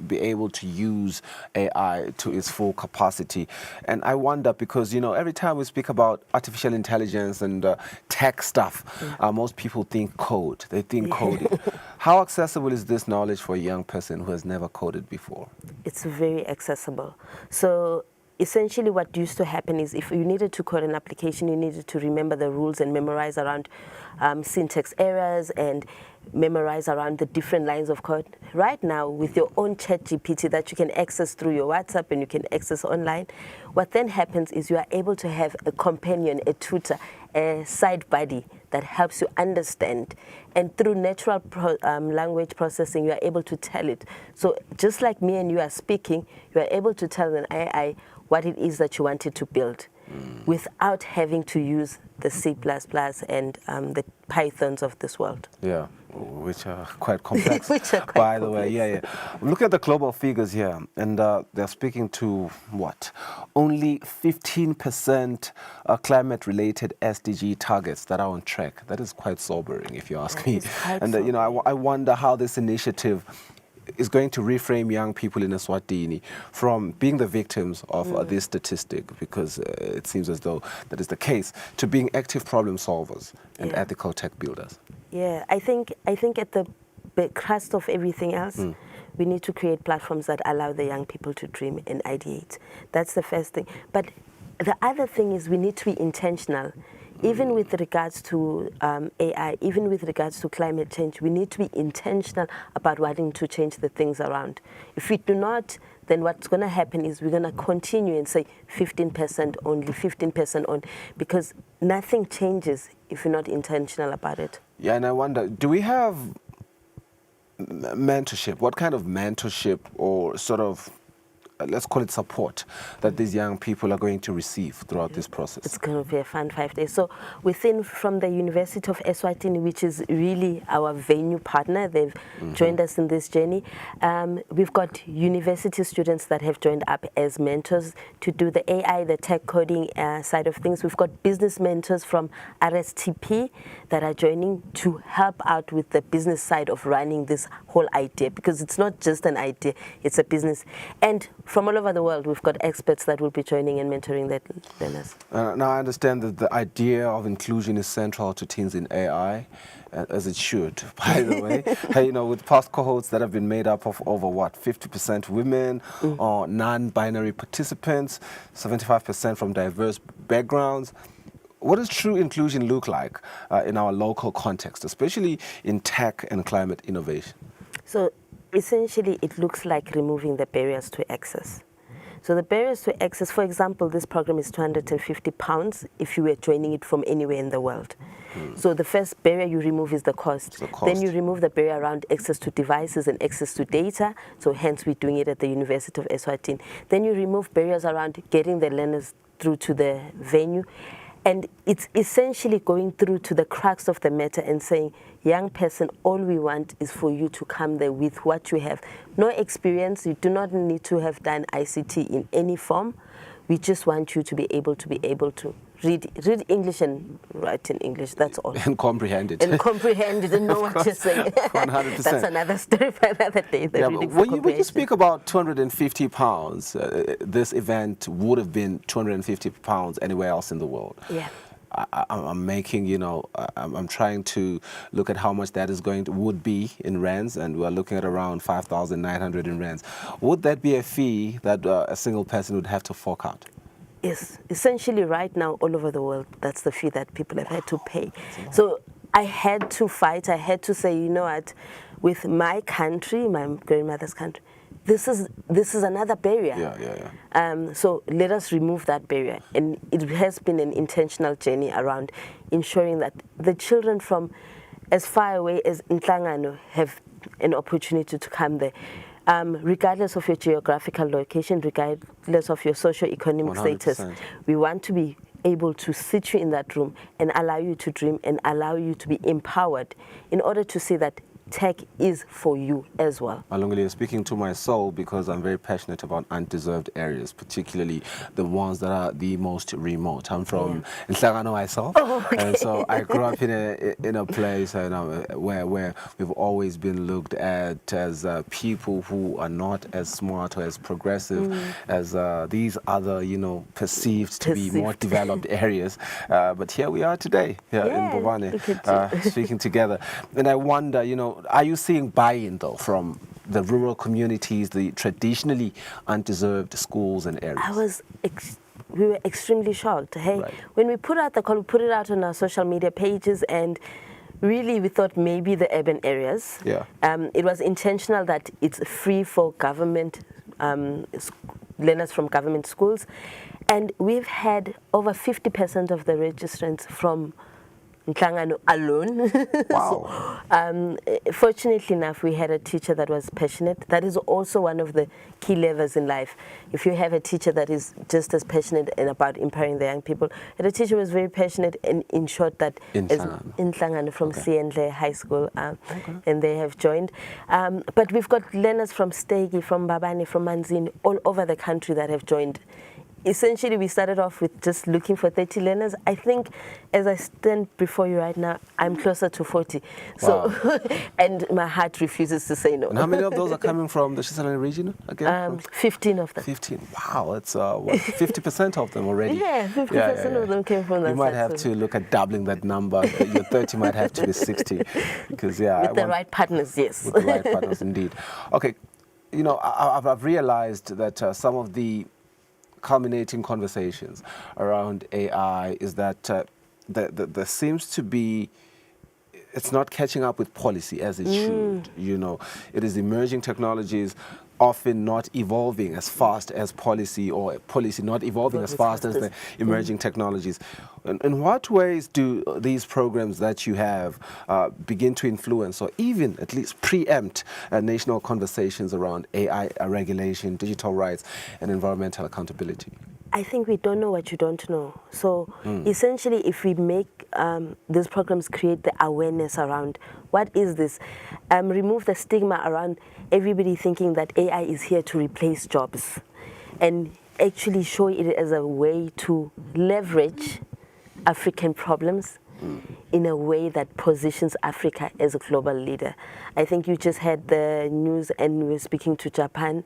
A: be able to use AI to its full capacity. And I wonder because, every time we speak about artificial intelligence and tech stuff, most people think code. They think coding. How accessible is this knowledge for a young person who has never coded before?
X: It's very accessible. So essentially what used to happen is if you needed to code an application, you needed to remember the rules and memorize around syntax errors and memorize around the different lines of code. Right now, with your own ChatGPT that you can access through your WhatsApp and you can access online, what then happens is you are able to have a companion, a tutor, a side buddy that helps you understand. And through natural language processing, you are able to tell it. So just like me and you are speaking, you are able to tell an AI what it is that you wanted to build without having to use the C++ and the Pythons of this world.
A: Yeah, which are quite complex, by the way. Yeah. Look at the global figures here, and they're speaking to what? Only 15% climate-related SDG targets that are on track. That is quite sobering, if you ask me. And I wonder how this initiative is going to reframe young people in Eswatini from being the victims of this statistic, because it seems as though that is the case, to being active problem solvers and ethical tech builders.
X: Yeah, I think at the crust of everything else, we need to create platforms that allow the young people to dream and ideate. That's the first thing. But the other thing is we need to be intentional. Even with regards to AI, even with regards to climate change, we need to be intentional about wanting to change the things around. If we do not, then what's going to happen is we're going to continue and say 15% only, 15% on, because nothing changes if you're not intentional about it.
A: Yeah, and I wonder, do we have mentorship? What kind of mentorship or sort of let's call it support, that these young people are going to receive throughout this process?
X: It's going to be a fun 5 days. So from the University of Eswatini, which is really our venue partner, they've joined us in this journey. We've got university students that have joined up as mentors to do the AI, the tech coding side of things. We've got business mentors from RSTP that are joining to help out with the business side of running this whole idea, because it's not just an idea, it's a business. And from all over the world, we've got experts that will be joining and mentoring the learners.
A: Now, I understand that the idea of inclusion is central to teens in AI, as it should, by the way. Hey, with past cohorts that have been made up of over, 50% women or non-binary participants, 75% from diverse backgrounds. What does true inclusion look like in our local context, especially in tech and climate innovation?
X: So essentially, it looks like removing the barriers to access. So the barriers to access, for example, this program is £250 if you were joining it from anywhere in the world. So the first barrier you remove is the cost. Then you remove the barrier around access to devices and access to data. So hence we're doing it at the University of Eswatini. Then you remove barriers around getting the learners through to the venue. And it's essentially going through to the crux of the matter and saying, young person, all we want is for you to come there with what you have. No experience, you do not need to have done ICT in any form. We just want you to be able to read English and write in English, that's all.
A: And comprehend it.
X: And comprehend it and know what you're saying.
A: 100%.
X: That's another story for another day.
A: When you speak about £250, this event would have been £250 anywhere else in the world.
X: Yeah.
A: I'm making, I'm trying to look at how much that would be in rands, and we're looking at around 5,900 in rands. Would that be a fee that a single person would have to fork out?
X: Yes, essentially right now all over the world, that's the fee that people have had to pay. So I had to fight, I had to say, you know what, with my country, my grandmother's country, this is another barrier. So let us remove that barrier. And it has been an intentional journey around ensuring that the children from as far away as Nhlangano have an opportunity to come there. Regardless of your geographical location, regardless of your socio-economic status, we want to be able to sit you in that room and allow you to dream and allow you to be empowered in order to see that tech is for you as well.
A: Malungile, you're speaking to my soul, because I'm very passionate about undeserved areas, particularly the ones that are the most remote. I'm from Nhlangano myself, and so I grew up in a place where we've always been looked at as people who are not as smart or as progressive as these other, perceived to be more developed areas. But here we are today, in Bobane, speaking together. And I wonder, are you seeing buy-in, though, from the rural communities, the traditionally undeserved schools and areas?
X: We were extremely shocked. Hey, when we put out the call, we put it out on our social media pages, and really we thought maybe the urban areas. It was intentional that it's free for government learners from government schools, and we've had over 50% of the registrants from Nhlangano alone.
A: Wow.
X: So, fortunately enough, we had a teacher that was passionate. That is also one of the key levers in life. If you have a teacher that is just as passionate and about empowering the young people, and the teacher was very passionate and ensured that in Nhlangano from Siendle High School, and they have joined. But we've got learners from Stegi, from Babani, from Manzini, all over the country that have joined. Essentially, we started off with just looking for 30 learners. I think, as I stand before you right now, I'm closer to 40.
A: Wow.
X: So, and my heart refuses to say no.
A: And how many of those are coming from the Kusile region again?
X: 15 of them.
A: 15. Wow, that's 50% of them already.
X: Yeah, 50% of them came from that.
A: You might have to look at doubling that number. Your 30 might have to be 60, because
X: with the right partners, yes.
A: With the right partners, indeed. Okay, I've realized that some of the culminating conversations around AI is that there seems to be, it's not catching up with policy as it should. It is emerging technologies, often not evolving as fast as policy, or policy not evolving as fast as the emerging technologies. In what ways do these programs that you have begin to influence or even at least preempt national conversations around AI regulation, digital rights, and environmental accountability?
X: I think we don't know what you don't know. So essentially, if we make these programs create the awareness around what is this, remove the stigma around everybody thinking that AI is here to replace jobs, and actually show it as a way to leverage African problems in a way that positions Africa as a global leader. I think you just had the news and we were speaking to Japan.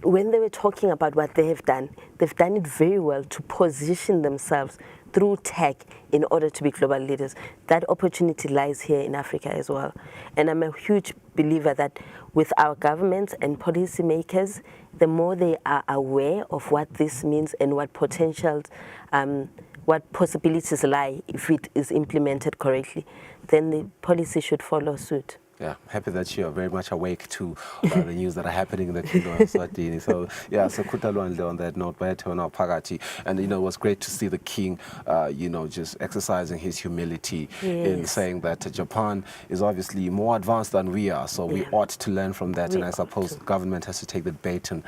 X: When they were talking about what they've done it very well to position themselves through tech in order to be global leaders. That opportunity lies here in Africa as well. And I'm a huge believer that with our governments and policymakers, the more they are aware of what this means and what potentials, what possibilities lie if it is implemented correctly, then the policy should follow suit.
A: Yeah, happy that you're very much awake to the news that are happening in the Kingdom of Eswatini. So, yeah, so Kutalwandle on that note, and, you know, it was great to see the King, you know, just exercising his humility in saying that Japan is obviously more advanced than we are, so we ought to learn from that, and I suppose government has to take the bait and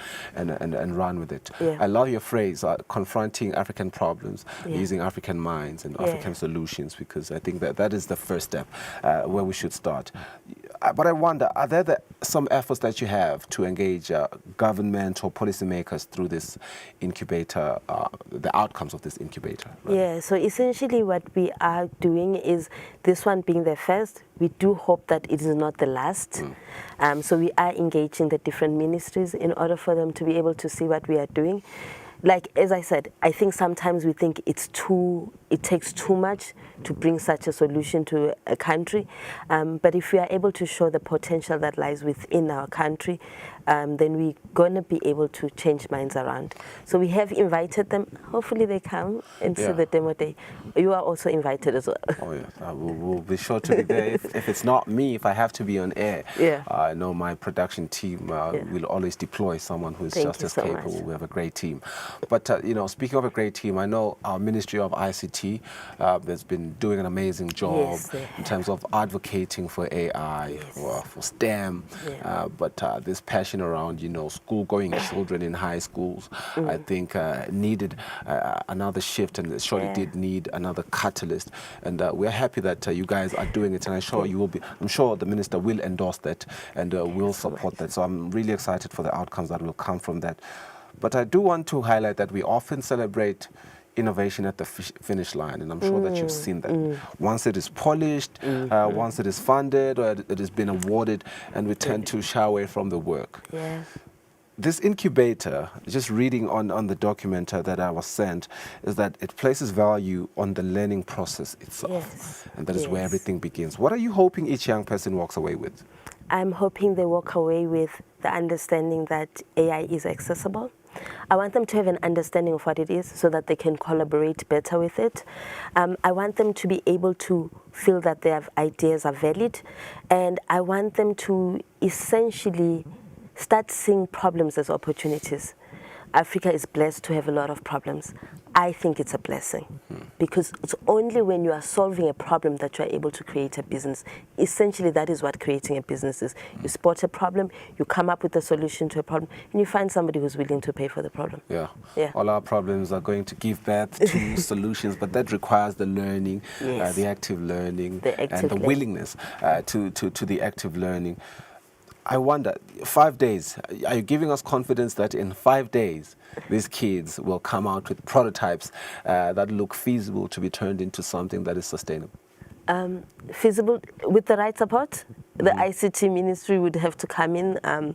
A: run with it. I love your phrase, confronting African problems, using African minds and African solutions, because I think that is the first step where we should start. But I wonder, are there some efforts that you have to engage government or policymakers through this incubator, the outcomes of this incubator? Right?
X: Yeah, so essentially what we are doing is, this one being the first, we do hope that it is not the last. So we are engaging the different ministries in order for them to be able to see what we are doing. Like, as I said, I think sometimes we think it takes too much to bring such a solution to a country. But if we are able to show the potential that lies within our country, then we're going to be able to change minds around. So we have invited them. Hopefully they come and see the demo day. You are also invited as well.
A: Oh, yes. We'll be sure to be there. If it's not me, if I have to be on air, I know my production team will always deploy someone who is just as capable. Much. We have a great team. But, you know, speaking of a great team, I know our Ministry of ICT has been doing an amazing job in terms of advocating for AI, for STEM, but this passion around, you know, school-going children in high schools, I think needed another shift, and surely did need another catalyst. And we're happy that you guys are doing it, and I'm sure the minister will endorse that and will support that. So I'm really excited for the outcomes that will come from that. But I do want to highlight that we often celebrate innovation at the finish line, and I'm sure that you've seen that. Once it is polished, once it is funded, or it has been awarded, and we tend to shy away from the work. This incubator, just reading on the document that I was sent, is that it places value on the learning process itself, and that is where everything begins. What are you hoping each young person walks away with?
X: I'm hoping they walk away with the understanding that AI is accessible. I want them to have an understanding of what it is so that they can collaborate better with it. I want them to be able to feel that their ideas are valid. And I want them to essentially start seeing problems as opportunities. Africa is blessed to have a lot of problems. I think it's a blessing because it's only when you are solving a problem that you are able to create a business. Essentially, that is what creating a business is. You spot a problem, you come up with a solution to a problem, and you find somebody who's willing to pay for the problem.
A: All our problems are going to give birth to solutions, but that requires the learning, the active learning, and the willingness to the active learning. I wonder, 5 days, are you giving us confidence that in 5 days, these kids will come out with prototypes that look feasible to be turned into something that is sustainable?
X: Feasible with the right support? The ICT ministry would have to come in.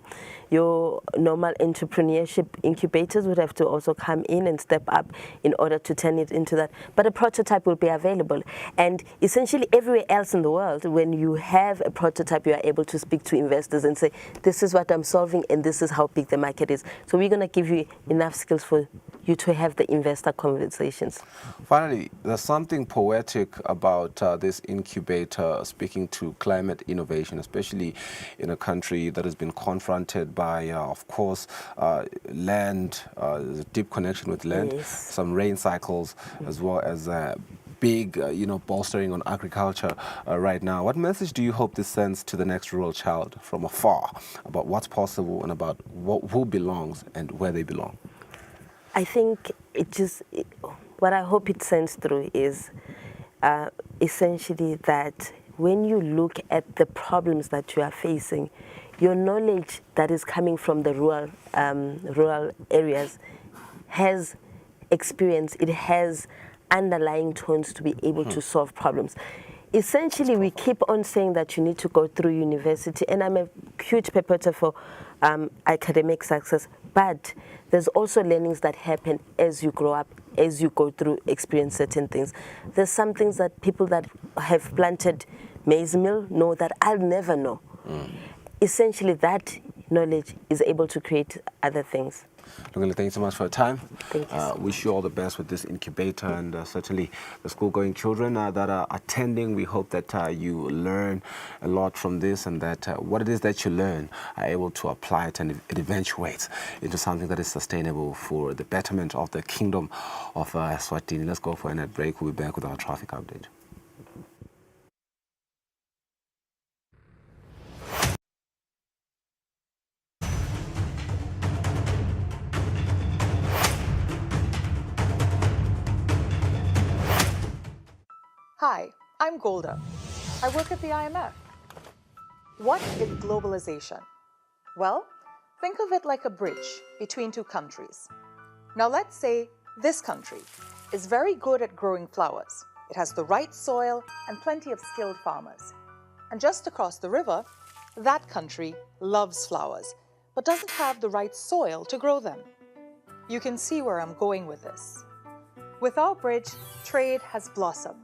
X: Your normal entrepreneurship incubators would have to also come in and step up in order to turn it into that. But a prototype will be available. And essentially everywhere else in the world, when you have a prototype, you are able to speak to investors and say, this is what I'm solving and this is how big the market is. So we're going to give you enough skills for you to have the investor conversations.
A: Finally, there's something poetic about this incubator speaking to climate innovation, especially in a country that has been confronted by, of course, land, deep connection with land, some rain cycles, as well as big, bolstering on agriculture right now. What message do you hope this sends to the next rural child from afar about what's possible and about who belongs and where they belong?
X: I think what I hope it sends through is essentially that when you look at the problems that you are facing, your knowledge that is coming from the rural areas has experience, it has underlying tones to be able to solve problems. Essentially, we keep on saying that you need to go through university, and I'm a huge purveyor for academic success, but there's also learnings that happen as you grow up, as you go through, experience certain things. There's some things that people that have planted maize meal know that I'll never know. Essentially, that knowledge is able to create other things.
A: Lungile, thank you so much for your time.
X: Thank you.
A: Wish you all the best with this incubator and certainly the school-going children that are attending. We hope that you learn a lot from this and that what it is that you learn are able to apply it and it eventuates into something that is sustainable for the betterment of the kingdom of Eswatini. Let's go for a net break. We'll be back with our traffic update.
D: Hi, I'm Golda. I work at the IMF. What is globalization? Well, think of it like a bridge between two countries. Now let's say this country is very good at growing flowers. It has the right soil and plenty of skilled farmers. And just across the river, that country loves flowers, but doesn't have the right soil to grow them. You can see where I'm going with this. With our bridge, trade has blossomed.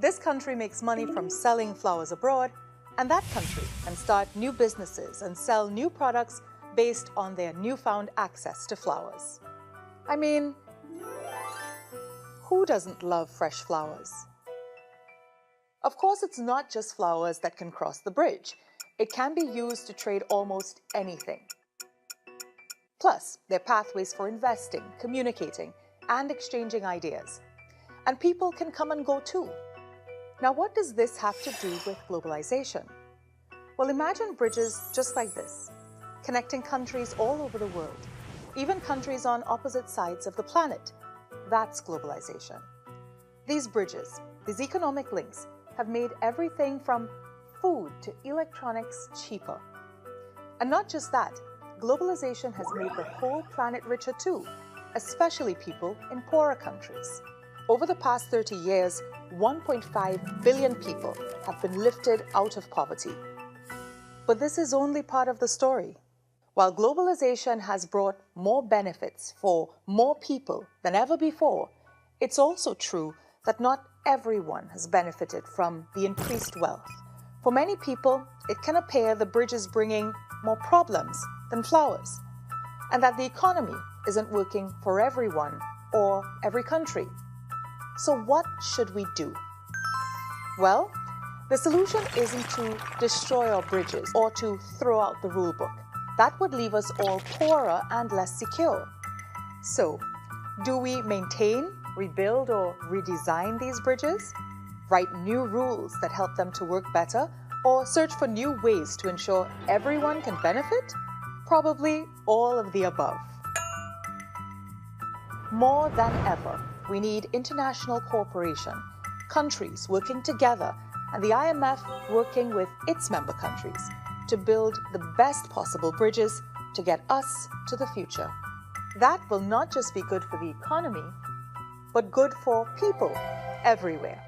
D: This country makes money from selling flowers abroad, and that country can start new businesses and sell new products based on their newfound access to flowers. I mean, who doesn't love fresh flowers? Of course, it's not just flowers that can cross the bridge. It can be used to trade almost anything. Plus, there are pathways for investing, communicating, and exchanging ideas. And people can come and go too. Now, what does this have to do with globalization? Well, imagine bridges just like this, connecting countries all over the world, even countries on opposite sides of the planet. That's globalization. These bridges, these economic links, have made everything from food to electronics cheaper. And not just that, globalization has made the whole planet richer too, especially people in poorer countries. Over the past 30 years, 1.5 billion people have been lifted out of poverty. But this is only part of the story. While globalization has brought more benefits for more people than ever before, it's also true that not everyone has benefited from the increased wealth. For many people, it can appear the bridge is bringing more problems than flowers, and that the economy isn't working for everyone or every country. So what should we do? Well, the solution isn't to destroy our bridges or to throw out the rule book. That would leave us all poorer and less secure. So, do we maintain, rebuild, or redesign these bridges? Write new rules that help them to work better? Or search for new ways to ensure everyone can benefit? Probably all of the above. More than ever, we need international cooperation, countries working together, and the IMF working with its member countries to build the best possible bridges to get us to the future. That will not just be good for the economy, but good for people everywhere.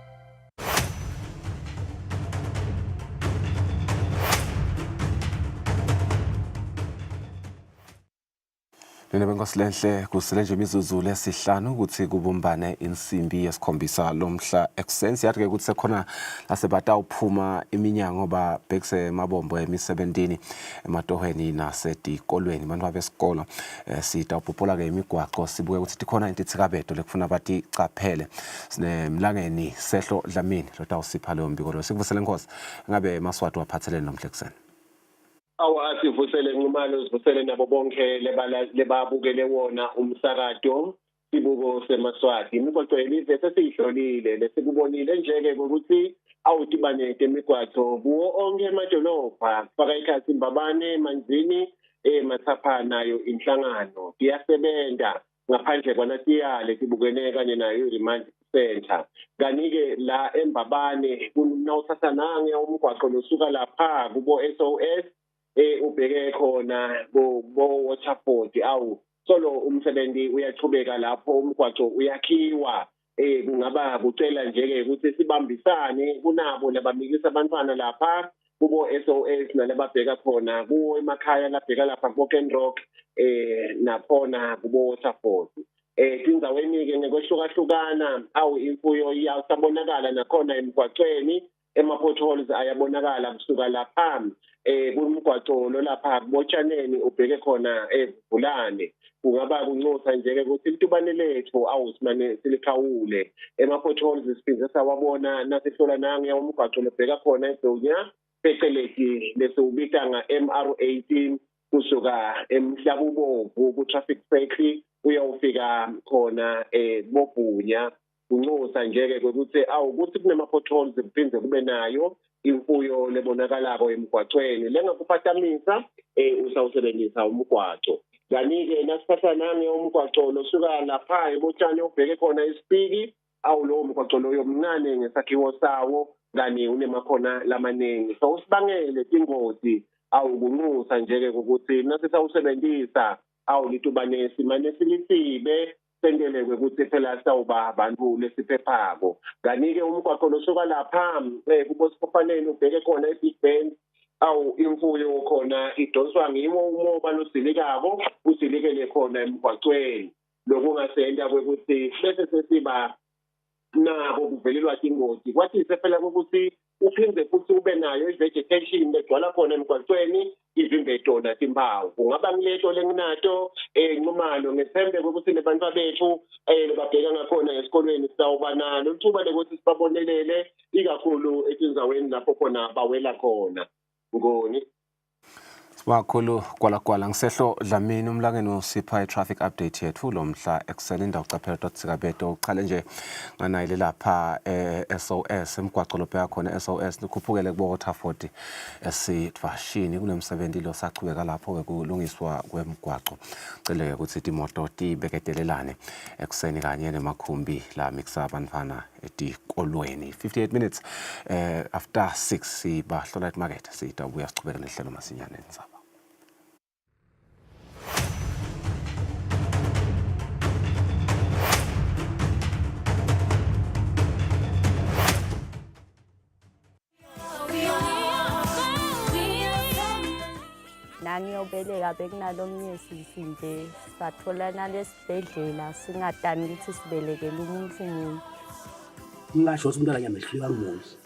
A: Nene benkosi Kusile nje imizuzu lesihlanu ukuthi kubumbane insimbi yesikhombisa lomhla ekuseni. Siyathi-ke ukuthi sekhona lasebatawuphuma iminyango babhekise mabombo emisebentini ematohweni nasetikolweni abantu besikolo. Sitawubhubhula-ke imigwaqo sibuke ukuthi tikhona into ithikabedo lekufuna bathi caphele. Sinemlangeni Sehlo Dlamini lotawusipha leyo mbiko lo. Sikuvusele Nkosi, ngabe Maswati waphathelene nomhla ekuseni?
G: Sivusele Nxumalo, sivusele nabo bonke lebabukele wona umsakato sibuko seMaswati. Imigwaqo yelizwe sesiyihlolile lesikubonile nje-ke ukuthi awutibanete imigwaqo kuwo onke emadolobha kufaka ikhathi Mbabane, Manzini, Mathapha nayo inhlangano iyasebenza ngaphandle kwaNatiyale sibukene kanye nayo i-remand center. Kanike la eMbabane kunawuthatha nange umgwaqo losuka lapha kubo SOS ubheke khona bo Waterford awu solo umsebenzi uyachubeka lapho umgwaqo uyakhiwa. Kungaba kucela nje-ke ukuthi sibambisane kunabo labamikisa abantwana lapha kubo SOS nalababheka khona kuwo emakhaya labheka lapha kubo Kenrock nakhona kubo Waterford. Tindzaweni-ke ngokwehlukahlukana awu imfuyo iyasabonakala nakhona emgwaqweni, potholes ayabonakala kusuka lapha kumgwaqo lo lapha kubotshaneni ubheke khona Vulane. Kungaba kunxusa nje-ke ukuthi litubane lethu awusimane silikhawule potholes siphinde sawabona nasihlola nange umgwaqo lobheka khona eBunya phecelezi lesiwubika MR18 kusuka eMhlabubovu ku-traffic circle uyawufika khona boBunya. Kunxusa nje-ke ukuthi ukuthi kunama-potholes kuphinde kube nayo imfuyo lebonakalako emgwaqweni lengakuphatamisa usawusebenzisa umgwaqo. Kanike nasiphatha nange umgwaqo losuka lapha ebotshani ubheke khona isipiki lowo mgwaqo loyo mncane ngesakhiwo sawo kani unemakhona lamaningi so usibangele ingozi kunxusa nje-ke ukuthi nasisawusebenzisa litubane simane silisibe sendeleke ukuthi phela sawuba abantu lesiphephako. Kanike umgwaqo losuka lapha kubo Sifofaneni ubheke khona eBig Ben imfuyo khona idonswa ngiwo umoba losilikako usilikele khona emgwaqweni. Lokungasenda kwekuthi bese sesiba nabo kuvelelwa ingozi kwathi phela ukuthi uphinde futhi ube nayo i-vegetation legcwala khona emgwaqweni ivimbe tona timpawu. Kungaba ngileto lenginato Nxumalo ngethembe ukuthi lebantwa bethu babheka ngakhona esikolweni sitawuba nalo lithuba lokuthi sibabonelele ikakhulu etindzaweni lapho khona bawela khona. Ngoni
A: Sibakhulu kwala ngisehlo Dlamini umlangeni usipha i-traffic update yethu lomhla ekuseni indawo caphela Thikabedo uqale nje nganayile lapha SOS emgwaqo lobheka khona SOS nikhuphukele kubo Waterford esidvashini kunemsebenzi lo sachubeka lapho kulungiswa kwemgwaqo. Cele ukuthi imoto tibekedelelane ekuseni kanye nemakhumbi la mixa abantwana etikolweni. 58 minutes after 6 sibahlola emarket sitabuya sichubeka nehlelo masinyane nzaba.
H: Nangiyobeleka bekunalomnye sisi nje satholana lesibhedlela singadani ukuthi sibelekele umuntu.
I: Ngingasho ukuthi umntwana ngiyamehluleka ngumuzi.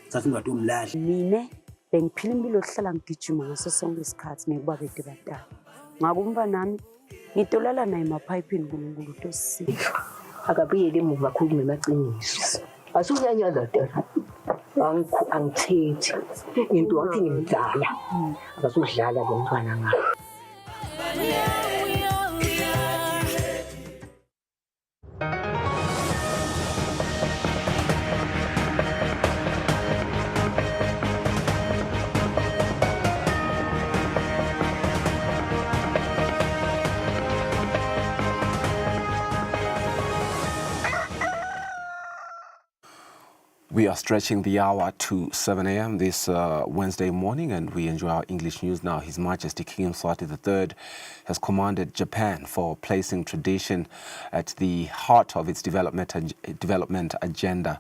I: Sathi ngatomlahla.
J: Mina bengiphila impilo yokuhlala ngigijima ngaso sonke isikhathi ngikuba bede badala. Ngakumva nami ngitolala naye emapayipini kuNkulunkulu tosisifa.
Y: Akabuyele emuva kakhulu nemaciniso. Asunyanyana dala. Angithethi into wathi ngimdala akasudlala lo mntwana ngakho.
A: We are stretching the hour to 7 a.m. this Wednesday morning, and we enjoy our English news now. His Majesty King Mswati III has commanded Japan for placing tradition at the heart of its development agenda.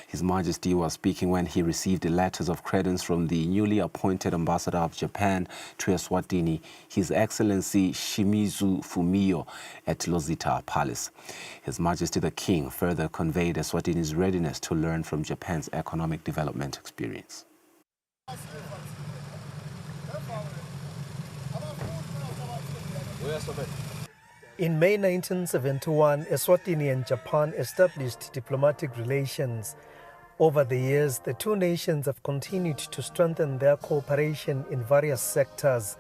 A: His Majesty was speaking when he received the letters of credence from the newly appointed Ambassador of Japan to Eswatini, His Excellency Shimizu Fumio, at Lozita Palace. His Majesty the King further conveyed Eswatini's readiness to learn from Japan's economic development experience.
C: In May 1971, Eswatini and Japan established diplomatic relations. Over the years, the two nations have continued to strengthen their cooperation in various sectors.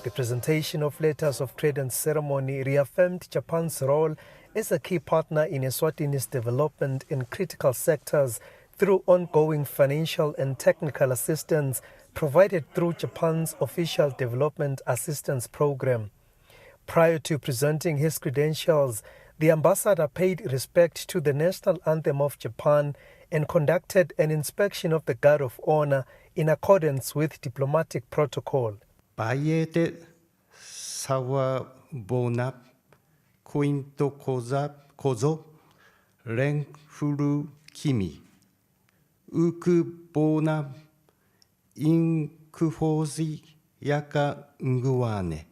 C: The presentation of letters of credence ceremony reaffirmed Japan's role as a key partner in Eswatini's development in critical sectors through ongoing financial and technical assistance provided through Japan's official development assistance program. Prior to presenting his credentials, the ambassador paid respect to the national anthem of Japan and conducted an inspection of the Guard of Honor in accordance with diplomatic protocol.
L: Bayete sawa bonap kuinto kozo ren furu kimi uku bonap inkufozi yaka nguane.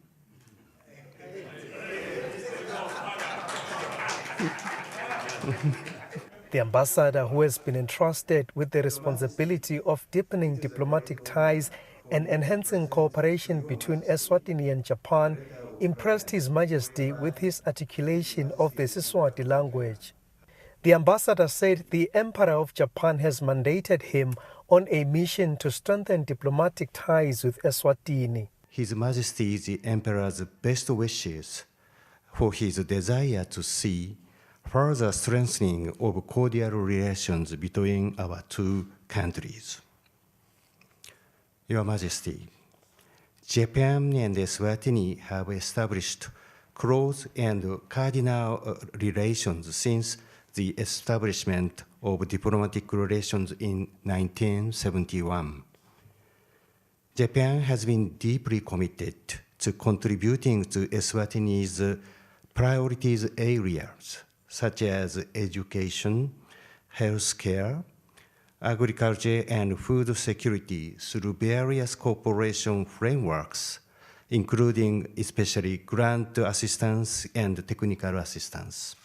C: The ambassador, who has been entrusted with the responsibility of deepening diplomatic ties and enhancing cooperation between Eswatini and Japan, impressed His Majesty with his articulation of the Siswati language. The ambassador said the Emperor of Japan has mandated him on a mission to strengthen diplomatic ties with Eswatini.
L: His Majesty is the Emperor's best wishes for his desire to see further strengthening of cordial relations between our two countries. Your Majesty, Japan and Eswatini have established close and cardinal relations since the establishment of diplomatic relations in 1971. Japan has been deeply committed to contributing to Eswatini's priorities areas such as education, healthcare, agriculture, and food security through various cooperation frameworks, including especially grant assistance and technical assistance.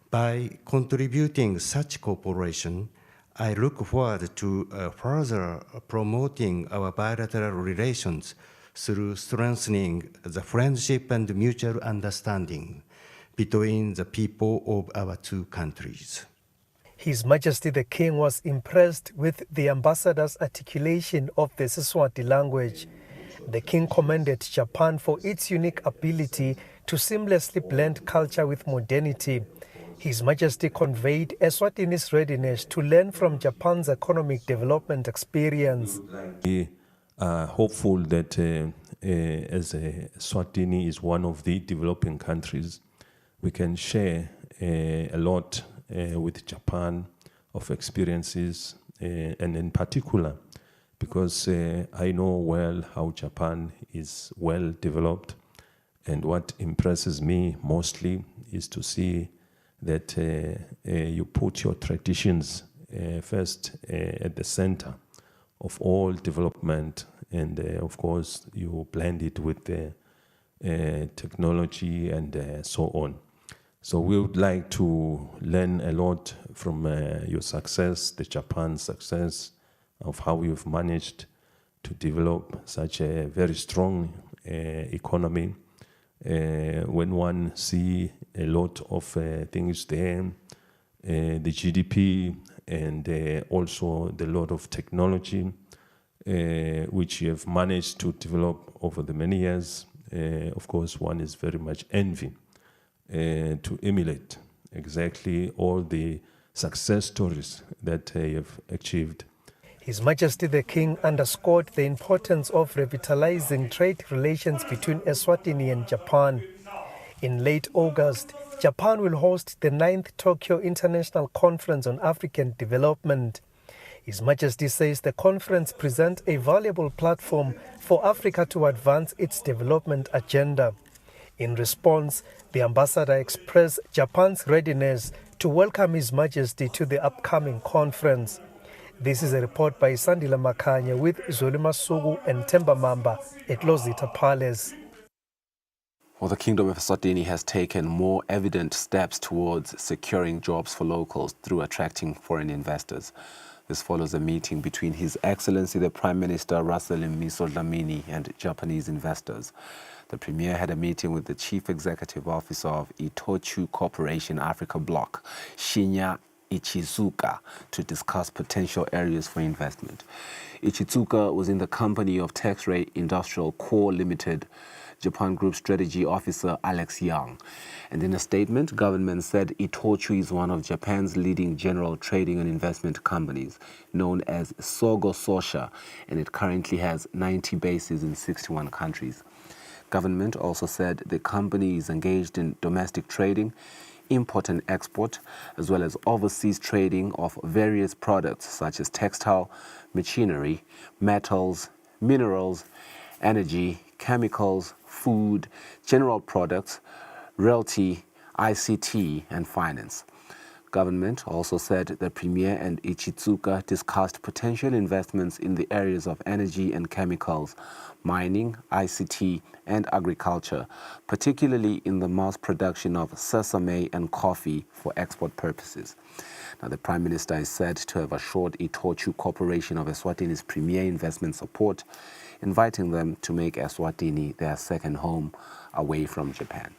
L: By contributing such cooperation, I look forward to further promoting our bilateral relations through strengthening the friendship and mutual understanding between the people of our two countries.
C: His Majesty the King was impressed with the ambassador's articulation of the Siswati language. The King commended Japan for its unique ability to seamlessly blend culture with modernity. His Majesty conveyed Eswatini's readiness to learn from Japan's economic development experience.
M: We are hopeful that as Eswatini is one of the developing countries, we can share a lot with Japan of experiences, and in particular, because I know well how Japan is well developed, and what impresses me mostly is to see that you put your traditions first at the center of all development, and of course you blend it with the technology and so on. So we would like to learn a lot from your success, the Japan success, of how you've managed to develop such a very strong economy. When one see a lot of things there, the GDP and also the lot of technology, which you have managed to develop over the many years, of course one is very much envy. To emulate exactly all the success stories that you have achieved.
C: His Majesty the King underscored the importance of revitalizing trade relations between Eswatini and Japan. In late August, Japan will host the 9th Tokyo International Conference on African Development. His Majesty says the conference presents a valuable platform for Africa to advance its development agenda. In response, the ambassador expressed Japan's readiness to welcome His Majesty to the upcoming conference. This is a report by Sandila Makanya with Zulima Sugu and Temba Mamba at Lozita Palace.
A: Well, the Kingdom of Eswatini has taken more evident steps towards securing jobs for locals through attracting foreign investors. This follows a meeting between His Excellency the Prime Minister Russell Miso Dlamini and Japanese investors. The Premier had a meeting with the Chief Executive Officer of Itochu Corporation Africa Bloc, Shinya Ichizuka, to discuss potential areas for investment. Ichizuka was in the company of Texray Industrial Core Limited, Japan Group Strategy Officer Alex Young. And in a statement, government said Itochu is one of Japan's leading general trading and investment companies, known as Sogo Sosha, and it currently has 90 bases in 61 countries. Government also said the company is engaged in domestic trading, import and export, as well as overseas trading of various products such as textile, machinery, metals, minerals, energy, chemicals, food, general products, realty, ICT, and finance. Government also said the Premier and Ichizuka discussed potential investments in the areas of energy and chemicals, mining, ICT, and agriculture, particularly in the mass production of sesame and coffee for export purposes. Now, the Prime Minister is said to have assured Itochu Corporation of Eswatini's premier investment support, inviting them to make Eswatini their second home away from Japan.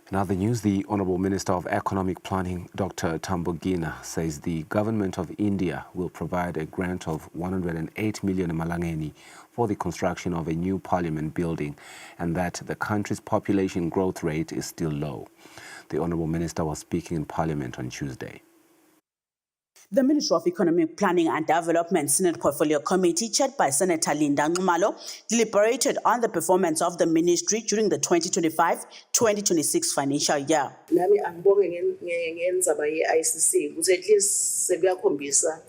A: In other news, the Honourable Minister of Economic Planning, Dr. Tambogina, says the government of India will provide a grant of 108 million malangeni for the construction of a new parliament building and that the country's population growth rate is still low. The Honourable Minister was speaking in Parliament on Tuesday.
K: The Ministry of Economic Planning and Development Senate Portfolio Committee, chaired by Senator Linda Ngumalo, deliberated on the performance of the ministry during the 2025-2026 financial year.
F: Nami angibonge ngendzaba ye-ICC ukuthi at least sekuyakhombisa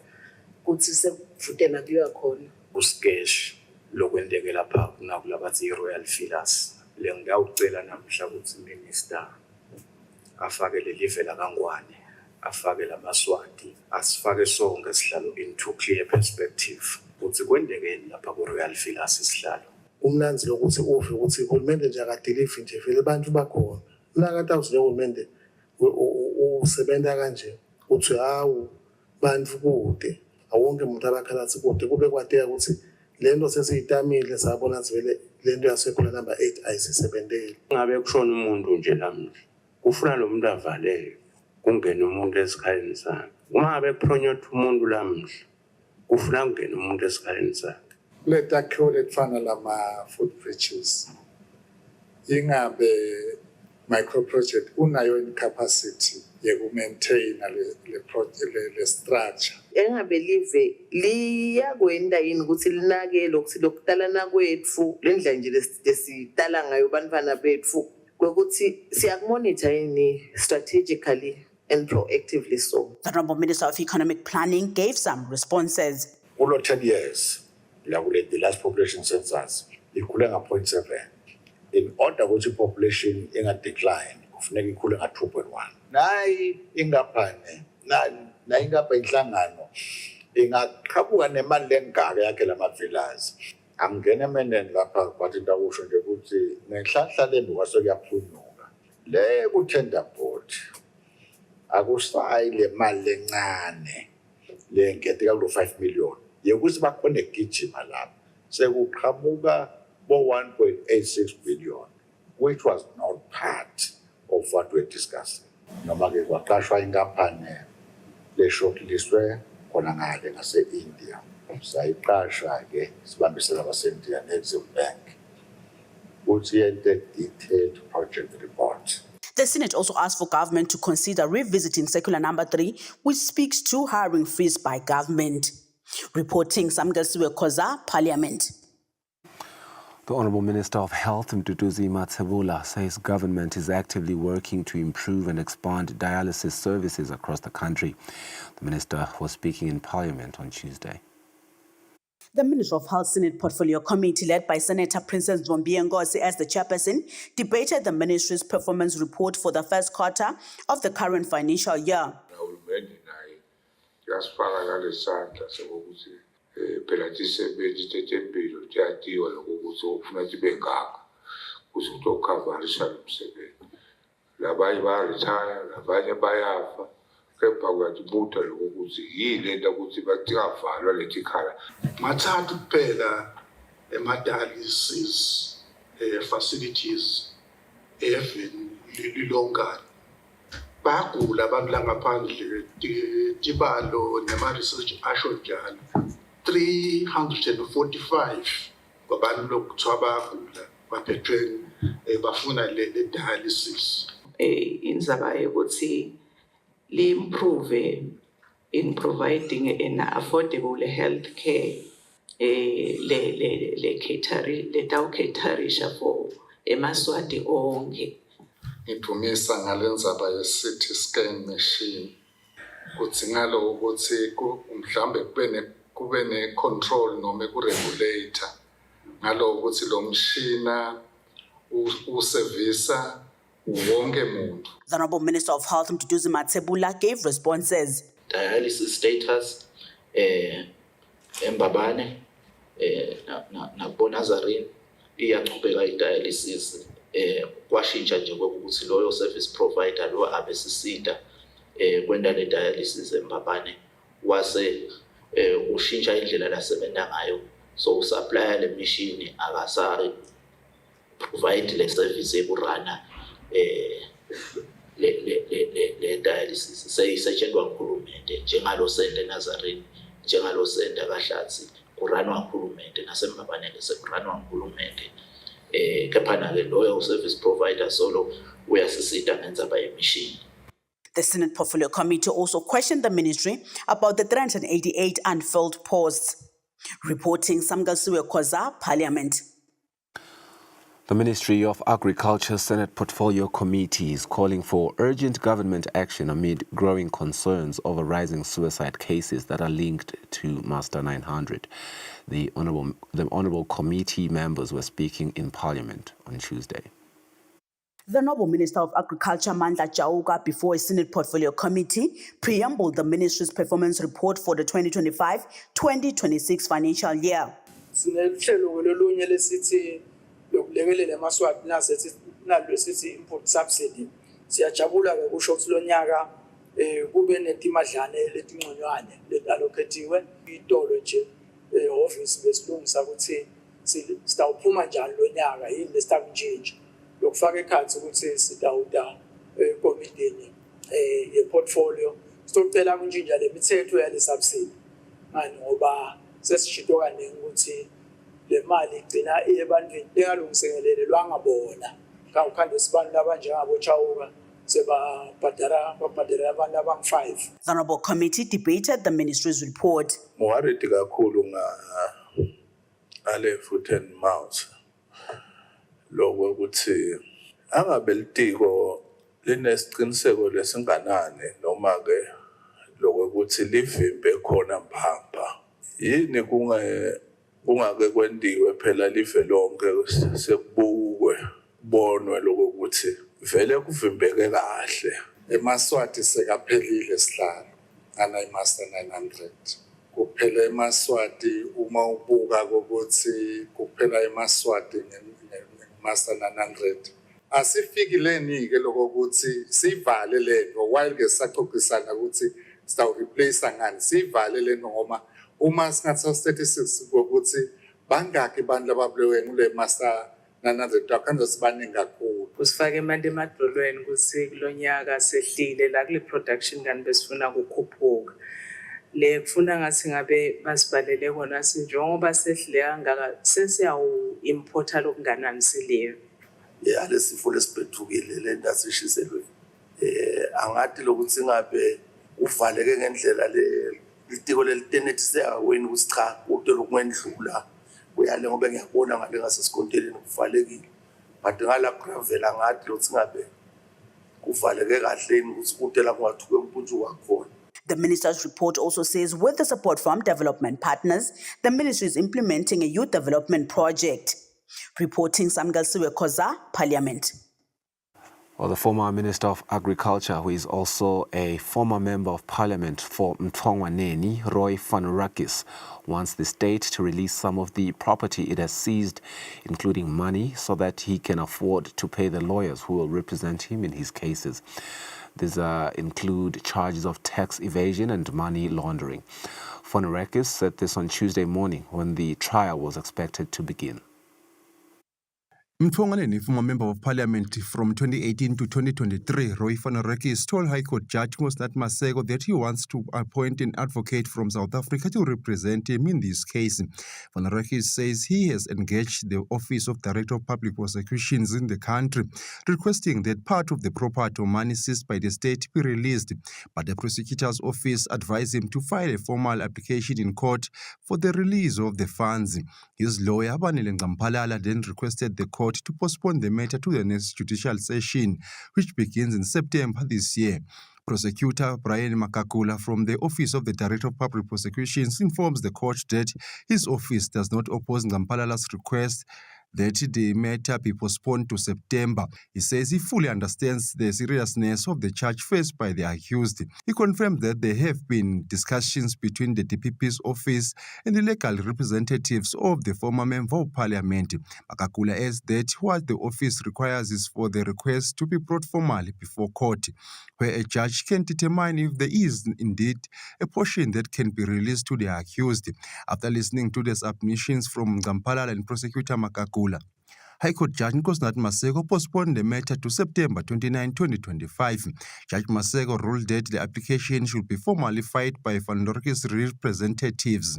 F: ukuthi sekuvutela kuya khona.
N: Usikesh lokwendeke lapha kunakulabathi i-royal villas le ngiyawucela namhla ukuthi minister afake lelive lakangwane afake lamaswati asifake sonke sihlalo into clear perspective ukuthi kwendekeni lapha ku-royal villas isihlalo.
O: Umnanzi lokuthi uve ukuthi uhulumende nje akadelive nje vele abantu bakhona nakade awuze uhulumende usebenza kanje uthi hawu bantu kude awonke umuntu abakhalathi kude kube kwadeka ukuthi lento sesiyitamile sabona vele lento yasekhona number 8 ayisisebenzeli.
N: Ngabe kushona umuntu nje lamhla kufuna lo muntu avaleke kungena umuntu esikhaleni sakhe. Uma ngabe kupronyotha umuntu lamhla kufuna kungena umuntu esikhaleni sakhe.
O: Let cure fana lama-food bridges. Ingabe micro project unayo incapacity yoku-maintaina le structure.
F: Engabe live liyakwenda yini ukuthi linakele ukuthi lokutalana kwethu lendlela nje lesitala ngayo bantwana bethu ukuthi siyakumonitor yini strategically and proactively so.
K: The Honourable Minister of Economic Planning gave some responses.
N: All 10 years, the last population census, ikhule nga 0.7. In order ukuthi population inga-decline, kufuneka ikhule nga 2.1. Nayi ingaphane, na ingapha inhlangano, ingaqhabuka nemali lengaka yakhe lama-villas. Angena emeneni lapha kwathi ndakusho nje ukuthi nenhlahla lembi kwasekuyaphunguka. Le ku-tender board, akusayi le mali lencane, le nkethe kakulo 5 million. Yekuthi bakhona egijima lapha sekuqhamuka bo 1.86 billion, which was not part of what we're discussing. Noma ke kwaqashwa inkampani le shortlistwe khona ngale ngase-India. Sayiqasha ke sibambisela abase-India ne-Exim Bank ukuthi yente detailed project report.
K: The Senate also asked for government to consider revisiting Circular Number 3, which speaks to hiring freeze by government. Reporting Samgasiwe Koza, Parliament.
A: The Honourable Minister of Health, Mduduzi Matsebula, says government is actively working to improve and expand dialysis services across the country. The minister was speaking in Parliament on Tuesday.
K: The Ministry of Health Senate Portfolio Committee, led by Senator Princess Ngozi as the chairperson, debated the ministry's performance report for the first quarter of the current financial year.
B: Phela sisebenzi tetempilo tiyatiwa lokuthi ufuna sibe ngaka kuze utokhavarisa lo msebenzi. Labanye bayaretire, labanye bayafa, kepha kuyatibuta lokuthi yile nto ukuthi batikavalwa letikhala.
O: Mathathu kuphela ema-dialysis facilities lilongana. Bayagula abantu la ngaphandle tibalo nema-research asho njalo. 345 kwabantu lokuthiwa bayagula baphethwe bafuna le dialysis.
F: Inzaba yokuthi improve in providing an affordable health care le caterisha for emaswati onke.
B: Ngithumisa ngalendzaba ye-CT scan machine kuthi ngalo ukuthi mhlambe kube ne-control noma ku-regulator ngalo ukuthi lo mshina usevisa wonke muntu.
K: The Honourable Minister of Health, Mduduzi Matsebula, gave responses.
P: Dialysis status embabane na Bonazarene iyachubeka i-dialysis kwashintsha nje ukuthi loyo service provider lo abesisida kwenda le dialysis embabane wase ushintsha indlela lasebenza ngayo, so usupply le machine akasa provide le service ekurana le dialysis seyisetshenzwa nguhulumende njengalo sende Nazarene, njengalo sende kaHlatsi kuranwa nguhulumende nasembabane sekuranwa nguhulumende. Kepha ke loyo service provider solo uyasisita ngendzaba yemishini.
K: The Senate Portfolio Committee also questioned the ministry about the 388 unfilled posts. Reporting Samgasiwe Koza, Parliament.
A: The Ministry of Agriculture Senate Portfolio Committee is calling for urgent government action amid growing concerns over rising suicide cases that are linked to Master 900. The Honourable Committee members were speaking in Parliament on Tuesday.
K: The Honourable Minister of Agriculture, Mandla Jauka, before a Senate Portfolio Committee, preambled the ministry's performance report for the 2025-2026 financial year.
Q: Lokulekelela emaswati nalo sithi import subsidy siyajabula ke kusho ukuthi lo nyaka kube netimadlane letinconywane letalloketiwe itolo nje office besilungisa ukuthi sitawuphuma njani lo nyaka yini lesitakuntshintsha lokufaka ekhatsi ukuthi sitawuda ekomidini ye-portfolio sicela kuntshintsha le mithetho yale subsidy ngani ngoba sesishito kaningi ukuthi le mali igcina ebantwini lengalungisekelele lwangabona ngawukhanda sibantu abanjengabo Chauka sebabhadara abantu abang-5.
K: The Honourable Committee debated the ministry's report.
N: Worried kakhulu ngale foot and mouth lokho ukuthi angabe litiko linesiqiniseko lesinganani noma ke lokho ukuthi livimbe khona mbamba yini kungake kwendiwe phela live lonke sekubukwe bonwe lokho ukuthi vele kuvimbeke kahle emaswati sekaphelile sihlalo ana imaster 900 kuphela emaswati uma ubuka ukuthi kuphela emaswati ngeMaster 900 asifikileni ke lokho ukuthi sivale lento while ke saxoxisana ukuthi sizaw replace ngani sivale lento ngoma uma singathatha statistics ukuthi bangaki abantu abablewe ngule Master 900 akhange sibaningi kakhulu
Q: usifake imali emadolweni ukuthi kulonyaka sehlile la kule production kanti besifuna ukukhuphuka le kufuna ngathi ngabe basibhalele kona sinjengoba sehlile kangaka sesiyawu importa lokunganani sileyo
N: lesifo lesibhethukile lento asishiselwe angathi lokuthi ngabe uvaleke ngendlela le litiko lelitenethise awena ukuthi cha kodwa lokungendlula
O: uyale ngoba ngiyabona ngale ngasesikonteleni kuvalekile but ngala gravel angathi lo singabe kuvaleke kahle ukuthi kuntela kungathuke umpuntshu wakhona.
K: The minister's report also says with the support from development partners, the ministry is implementing a youth development project. Reporting Samgalsiwe Koza, Parliament.
A: Well, the former Minister of Agriculture, who is also a former Member of Parliament for Mthongwaneni, Roy Fanurakis, wants the state to release some of the property it has seized, including money, so that he can afford to pay the lawyers who will represent him in his cases. These include charges of tax evasion and money laundering. Fanurakis said this on Tuesday morning when the trial was expected to begin.
R: Mthongwaneni, former Member of Parliament from 2018 to 2023, Roy Fanurakis told High Court Judge Kusile Maseko that he wants to appoint an advocate from South Africa to represent him in this case. Fanurakis says he has engaged the Office of Director of Public Prosecutions in the country, requesting that part of the property or money seized by the state be released, but the prosecutor's office advised him to file a formal application in court for the release of the funds. His lawyer, Banele Ngampalala, then requested the court to postpone the matter to the next judicial session, which begins in September this year. Prosecutor Brian Makakula from the Office of the Director of Public Prosecutions informs the court that his office does not oppose Ngampalala's request that the matter be postponed to September. He says he fully understands the seriousness of the charge faced by the accused. He confirmed that there have been discussions between the DPP's office and the legal representatives of the former Member of Parliament. Makakula adds that what the office requires is for the request to be brought formally before court, where a judge can determine if there is indeed a portion that can be released to the accused. After listening to the submissions from Ngampalala and Prosecutor Makakula, High Court Judge Kusile Maseko postponed the matter to September 29, 2025. Judge Maseko ruled that the application should be formally filed by Fanurakis' representatives.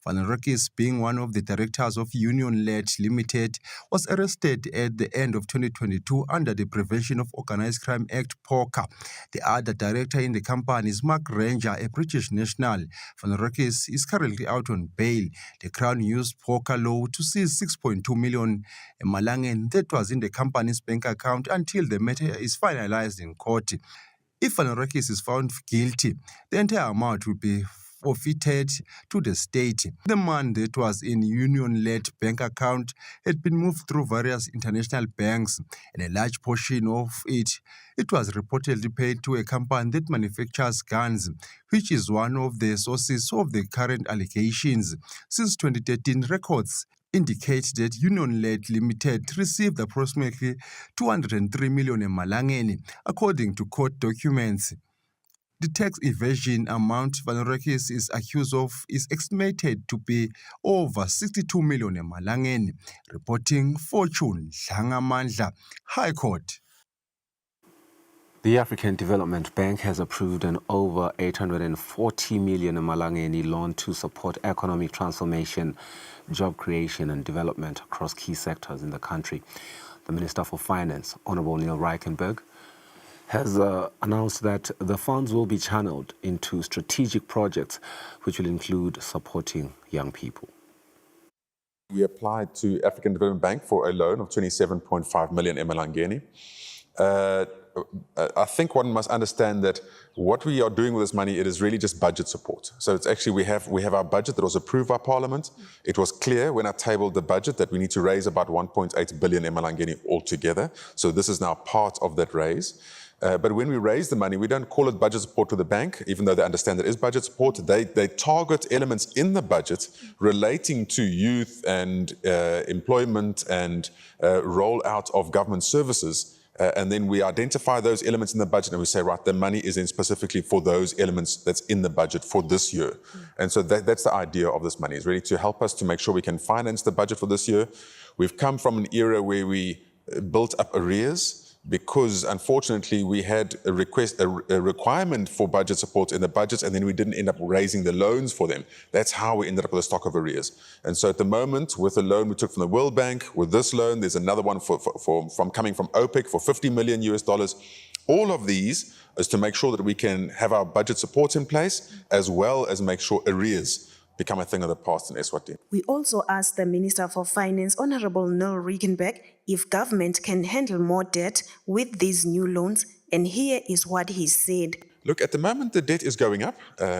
R: Fanurakis, being one of the directors of Union-led Limited, was arrested at the end of 2022 under the Prevention of Organised Crime Act, POCA. The other director in the company is Mark Ranger, a British national. Fanurakis is currently out on bail. The Crown used POCA law to seize 6.2 million Malangen that was in the company's bank account until the matter is finalized in court. If Fanurakis is found guilty, the entire amount will be forfeited to the state. The money that was in union-led bank account had been moved through various international banks, and a large portion of it was reportedly paid to a company that manufactures guns, which is one of the sources of the current allegations. Since 2013, records indicate that Union-led Limited received approximately 203 million Malangeni, according to court documents. The tax evasion amount Fanurakis is accused of is estimated to be over 62 million Malangeni. Reporting Fortune Dlangamandla, High Court.
A: The African Development Bank has approved an over 840 million Malangeni loan to support economic transformation, job creation and development across key sectors in the country. The Minister for Finance, Honorable Neil Reichenberg, has announced that the funds will be channeled into strategic projects which will include supporting young people.
S: We applied to African Development Bank for a loan of 27.5 million Malangeni. I think one must understand that what we are doing with this money, it is really just budget support. So it's actually, we have our budget that was approved by Parliament. It was clear when I tabled the budget that we need to raise about 1.8 billion Malangeni altogether. So this is now part of that raise. But when we raise the money, we don't call it budget support to the bank, even though they understand that it is budget support. They target elements in the budget relating to youth and employment and rollout of government services. And then we identify those elements in the budget and we say, right, the money is in specifically for those elements that's in the budget for this year. And so that's the idea of this money, is really to help us to make sure we can finance the budget for this year. We've come from an era where we built up arrears, because unfortunately we had a requirement for budget support in the budgets, and then we didn't end up raising the loans for them. That's how we ended up with a stock of arrears. And so at the moment, with the loan we took from the World Bank, with this loan, there's another one coming from OPEC for $50 million US. All of these is to make sure that we can have our budget support in place, as well as make sure arrears become a thing of the past in Eswatini.
E: We also asked the Minister for Finance, Honorable Neil Rickenberg, if government can handle more debt with these new loans, and here is what he said.
S: Look, at the moment, the debt is going up.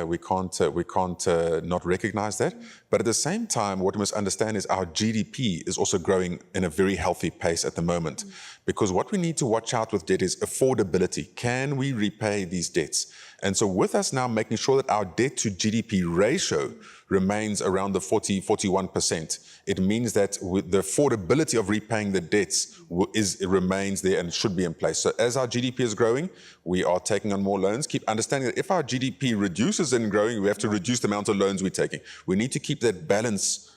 S: We can't not recognize that. But at the same time, what we must understand is our GDP is also growing in a very healthy pace at the moment. Because what we need to watch out with debt is affordability. Can we repay these debts? And so with us now making sure that our debt to GDP ratio remains around the 41%, it means that with the affordability of repaying the debts remains there and should be in place. So as our GDP is growing, we are taking on more loans. Keep understanding that if our GDP reduces in growing, we have to reduce the amount of loans we're taking. We need to keep that balance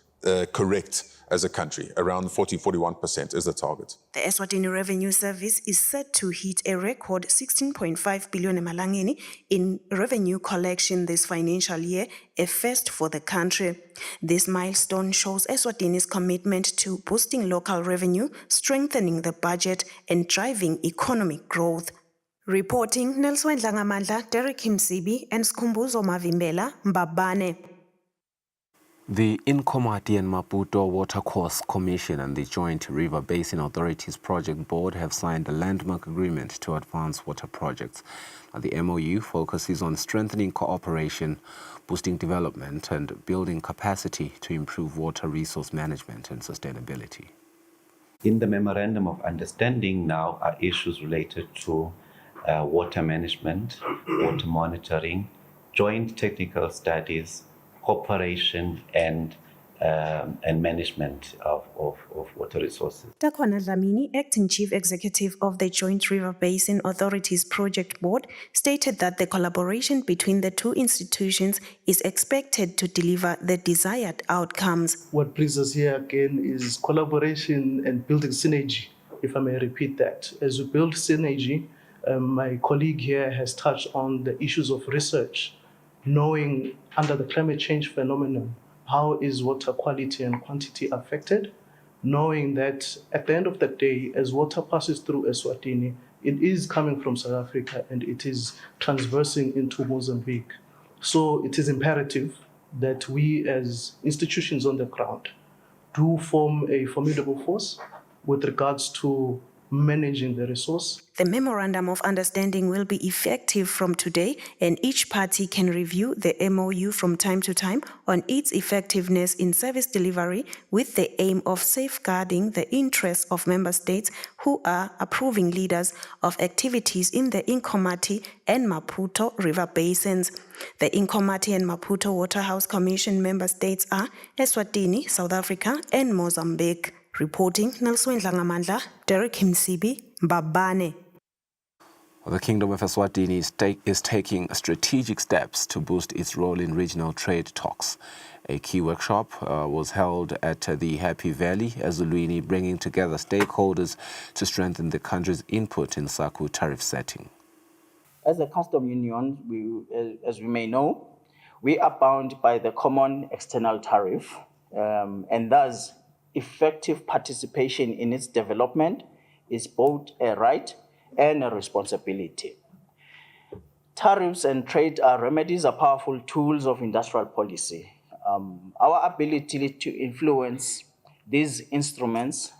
S: correct as a country. Around 41% is the target.
E: The Eswatini Revenue Service is set to hit a record 16.5 billion emalangeni in revenue collection this financial year, a first for the country. This milestone shows Eswatini's commitment to boosting local revenue, strengthening the budget, and driving economic growth. Reporting Nelson Dlangamandla, Derek Msibi, and Skumbuzo Mavimbela, Mbabane.
A: The Inkomati and Maputo Watercourse Commission and the Joint River Basin Authorities Project Board have signed a landmark agreement to advance water projects. The MOU focuses on strengthening cooperation, boosting development, and building capacity to improve water resource management and sustainability.
T: In the Memorandum of Understanding now are issues related to water management, water monitoring, joint technical studies, cooperation and management of water resources.
E: Takwana Dlamini, Acting Chief Executive of the Joint River Basin Authorities Project Board, stated that the collaboration between the two institutions is expected to deliver the desired outcomes.
O: What brings us here again is collaboration and building synergy, if I may repeat that. As we build synergy, my colleague here has touched on the issues of research, knowing under the climate change phenomenon, how is water quality and quantity affected, knowing that at the end of the day, as water passes through Eswatini, it is coming from South Africa and it is transversing into Mozambique. So it is imperative that we as institutions on the ground do form a formidable force with regards to managing the resource.
E: The Memorandum of Understanding will be effective from today, and each party can review the MOU from time to time on its effectiveness in service delivery with the aim of safeguarding the interests of member states who are approving leaders of activities in the Inkomati and Maputo river basins. The Inkomati and Maputo Waterhouse Commission member states are Eswatini, South Africa, and Mozambique. Reporting Nelson Dlangamandla, Derek Msibi, Mbabane.
A: The Kingdom of Eswatini is taking strategic steps to boost its role in regional trade talks. A key workshop was held at the Happy Valley, Ezulwini, bringing together stakeholders to strengthen the country's input in SACU tariff setting.
U: As a custom union, as we may know, we are bound by the common external tariff, and thus effective participation in its development is both a right and a responsibility. Tariffs and trade remedies are powerful tools of industrial policy. Our ability to influence these instruments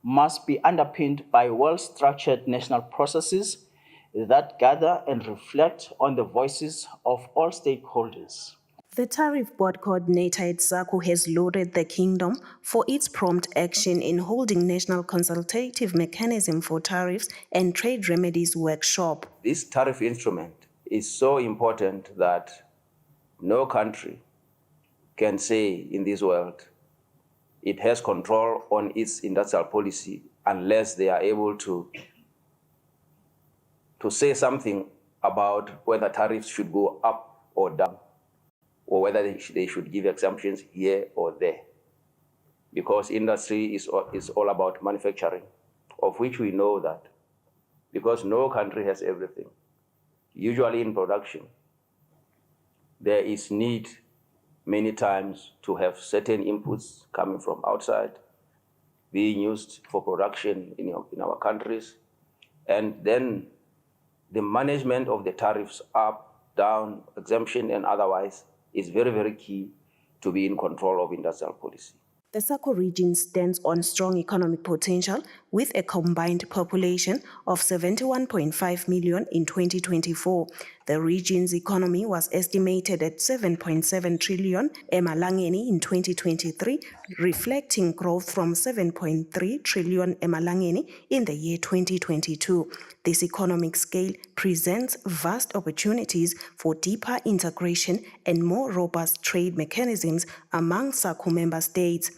U: must be underpinned by well-structured national processes that gather and reflect on the voices of all stakeholders.
E: The Tariff Board Coordinator at SACU has lauded the Kingdom for its prompt action in holding National Consultative Mechanism for Tariffs and Trade Remedies workshop.
V: This tariff instrument is so important that no country can say in this world it has control on its industrial policy unless they are able to say something about whether tariffs should go up or down, or whether they should give exemptions here or there. Because industry is all about manufacturing, of which we know that, because no country has everything. Usually in production, there is need many times to have certain inputs coming from outside, being used for production in our countries, and then the management of the tariffs up, down, exemption and otherwise is very, very key to be in control of industrial policy.
E: The SACO region stands on strong economic potential with a combined population of 71.5 million in 2024. The region's economy was estimated at 7.7 trillion emalangeni in 2023, reflecting growth from 7.3 trillion emalangeni in the year 2022. This economic scale presents vast opportunities for deeper integration and more robust trade mechanisms among SACO member states.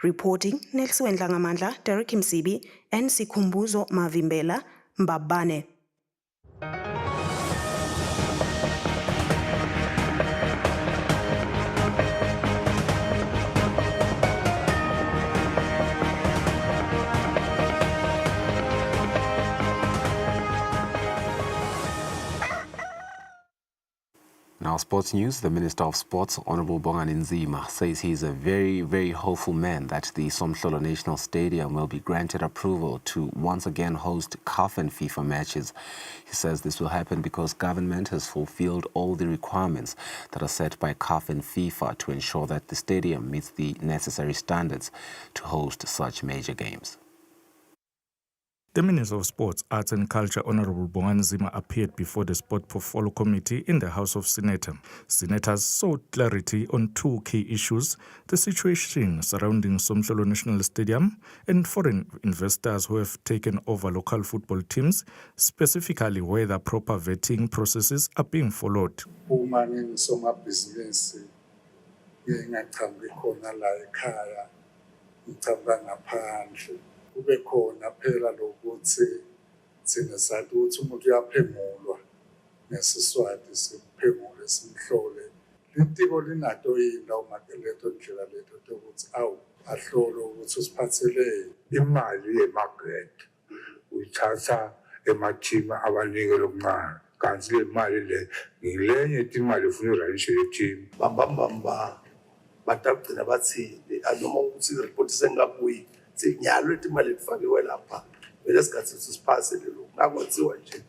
E: Reporting, Nelson Ngamandla, Derek Msibi, and Sikhumbuzo Mavimbela, Mbabane.
A: Now, sports news. The Minister of Sports, Honorable Bongani Nzima, says he's a very, very hopeful man that the Somhlolo National Stadium will be granted approval to once again host CAF and FIFA matches. He says this will happen because government has fulfilled all the requirements that are set by CAF and FIFA to ensure that the stadium meets the necessary standards to host such major games.
D: The Minister of Sports, Arts and Culture, Honorable Bongani Nzima, appeared before the Sport Portfolio Committee in the House of Senators. Senators sought clarity on two key issues: the situation surrounding Somhlolo National Stadium and foreign investors who have taken over local football teams, specifically whether proper vetting processes are being followed.
B: Uma ngingusomabhizinisi ngingachambi khona la ekhaya ngichambi ngaphandle kube khona phela lokuthi thina sathi ukuthi umuntu uyaphengulwa ngesiswati siphengule simhlole litiko linato yindawo makeletho ndlela letho ukuthi awu ahlolo ukuthi usiphathele imali yemagrant uyithatha emathima abanikelo okuncane kanti le mali le ngilenye imali efuna irayishe yeteam
G: bambamba batagcina bathile anoma ukuthi ireport sengabuyi sinyalo imali lifakiwe lapha vele sikhathi sisiphase lelo ngakwenziwa nje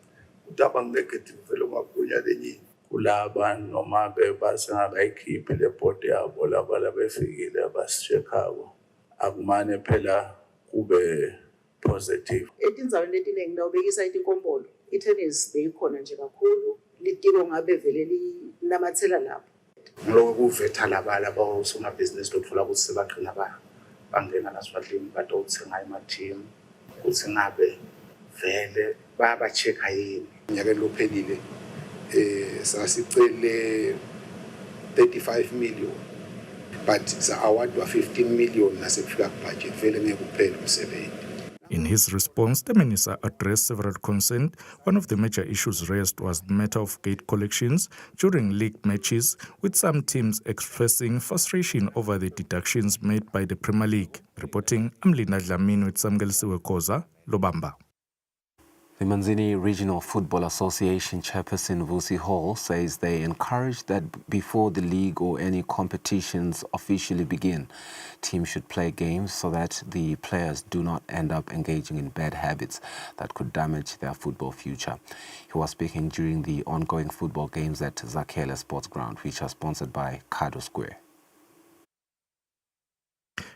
G: ukuthi abanegative vele ungabunya lenye kulaba noma bebasengayikhiphi le board yabo laba befikile abasicheckako akumane phela kube positive.
F: Etindzawini letiningi nawubekisa itinkombolo i-tennis beyikhona nje kakhulu litiko ngabe vele linamathela lapho.
G: Ngiloko kuvetha labala abosomabhizinisi lokuthola ukuthi sebaqina bangena nasifadlini batothenga emateam ukuthi ngabe vele bayabachecka yini.
H: Nyakeni lophelile sasicele 35 million but sa-awardwa 15 million nasekufika kubudget vele ngeke kuphele umsebenzi.
D: In his response, the minister addressed several concerns. One of the major issues raised was the matter of gate collections during league matches, with some teams expressing frustration over the deductions made by the Premier League. Reporting, Amlinda Dlamini with Samgelisiwe Koza, Lobamba.
A: The Manzini Regional Football Association chairperson Vusi Hall says they encourage that before the league or any competitions officially begin, teams should play games so that the players do not end up engaging in bad habits that could damage their football future. He was speaking during the ongoing football games at Zakhele Sports Ground, which are sponsored by Kado Square.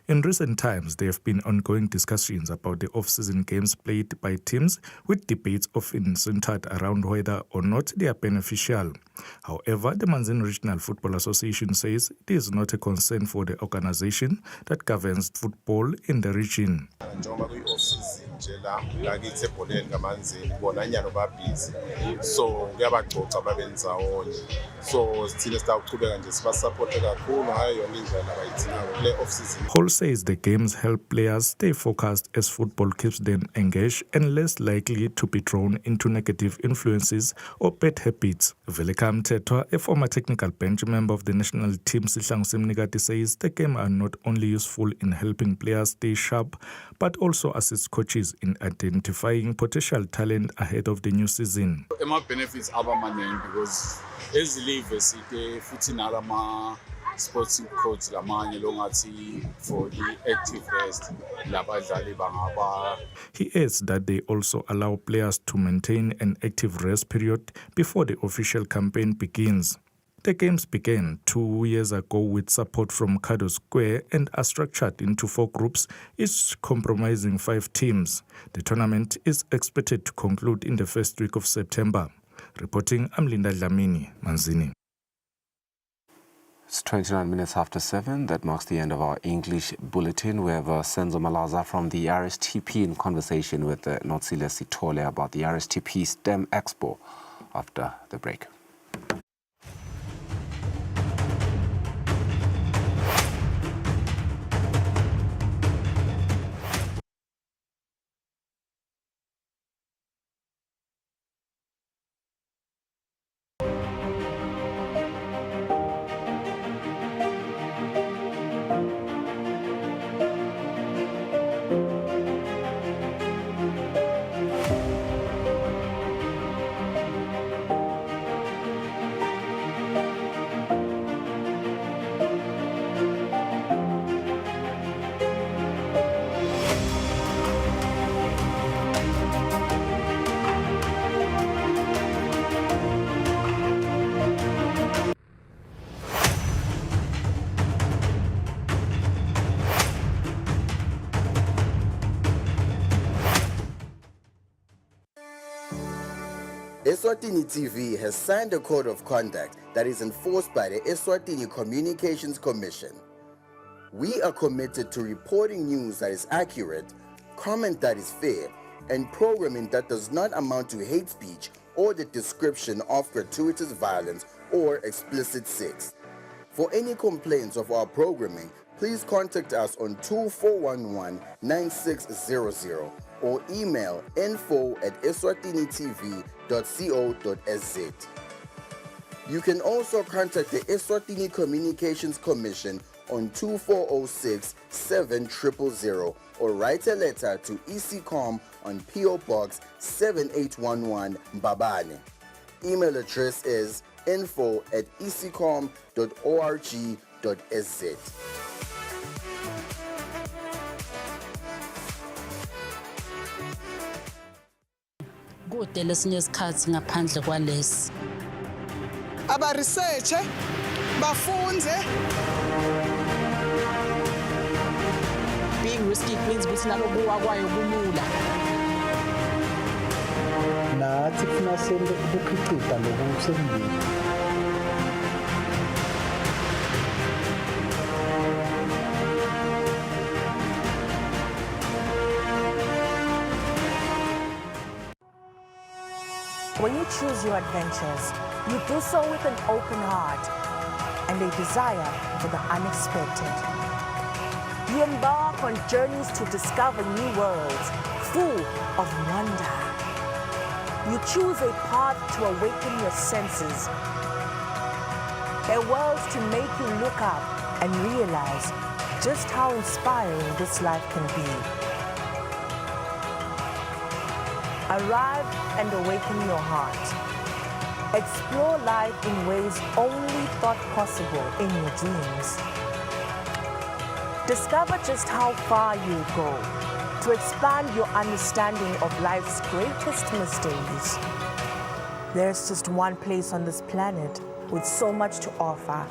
D: In recent times, there have been ongoing discussions about the off-season games played by teams, with debates often centered around whether or not they are beneficial. However, the Manzini Regional Football Association says it is not a concern for the organization that governs football in the region. Hall says the games help players stay focused as football keeps them engaged and less likely to be drawn into negative influences or bad habits. Veleka Mthethwa, a former technical bench member of the national team Sihlangu Semnikati, says the game are not only useful in helping players stay sharp, but also assist coaches in identifying potential talent ahead of the new season.
W: Benefits are maningi because as league futhi nalama sports coach lamanye longathi for the active rest labadlali bangaba.
D: He adds that they also allow players to maintain an active rest period before the official campaign begins. The games began 2 years ago with support from Kado Square and are structured into 4 groups, each comprising 5 teams. The tournament is expected to conclude in the first week of September. Reporting, I'm Linda Dlamini, Manzini.
A: It's 29 minutes after 7. That marks the end of our English bulletin. We have Senzo Malaza from the RSTP in conversation with Kusile Sithole about the RSTP STEM Expo after the break.
I: Eswatini TV has signed a code of conduct that is enforced by the Eswatini Communications Commission. We are committed to reporting news that is accurate, comment that is fair, and programming that does not amount to hate speech or the description of gratuitous violence or explicit sex. For any complaints of our programming, please contact us on 2411-9600 or email info@eswatinitv.co.za. You can also contact the Eswatini Communications Commission on 2406-7000 or write a letter to ECCOM on PO Box 7811 Mbabane. Email address is info@ecom.org.za.
J: Kude lesinye isikhathi ngaphandle kwalesi.
L: Aba research bafunze.
J: Being risky means ukuthi nalokuwa kwayo kulula.
X: Nathi kufuna sente ukukhiqiza lokusembili.
Y: When you choose your adventures, you do so with an open heart and a desire for the unexpected. You embark on journeys to discover new worlds full of wonder. You choose a path to awaken your senses, a world to make you look up and realize just how inspiring this life can be. Arrive and awaken your heart. Explore life in ways only thought possible in your dreams. Discover just how far you go to expand your understanding of life's greatest mysteries. There's just one place on this planet with so much to offer.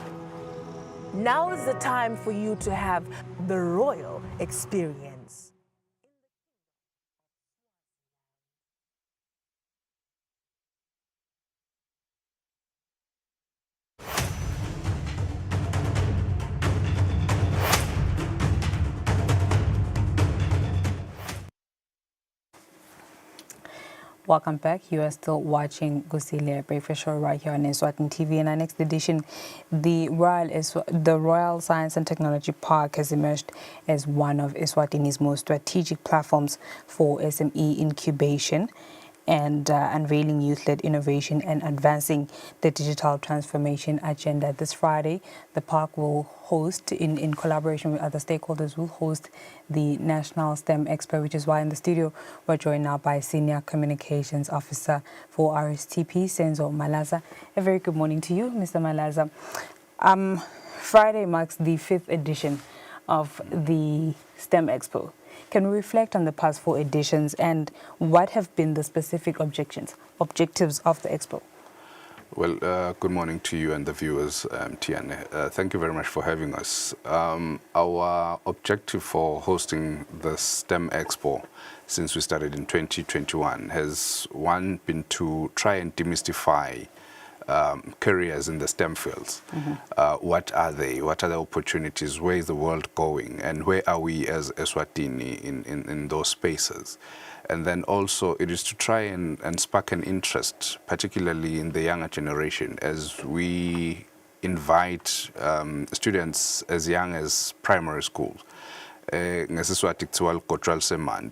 Y: Now is the time for you to have the royal experience.
Z: Welcome back. You are still watching Kusile Breakfast Show right here on Eswatini TV. In our next edition, the Royal Science and Technology Park has emerged as one of Eswatini's most strategic platforms for SME incubation and unveiling youth-led innovation and advancing the digital transformation agenda. This Friday, the park will host, in collaboration with other stakeholders, will host the National STEM Expo, which is why in the studio we're joined now by Senior Communications Officer for RSTP, Senzo Malaza. A very good morning to you, Mr. Malaza. Friday marks the 5th edition of the STEM Expo. Can we reflect on the past 4 editions and what have been the specific objectives of the Expo?
C: Well, good morning to you and the viewers, Tiane. Thank you very much for having us. Our objective for hosting the STEM Expo since we started in 2021 has, one, been to try and demystify careers in the STEM fields. What are they? What are the opportunities? Where is the world going? And where are we as Eswatini in those spaces? And then also it is to try and spark an interest, particularly in the younger generation, as we invite students as young as primary schools.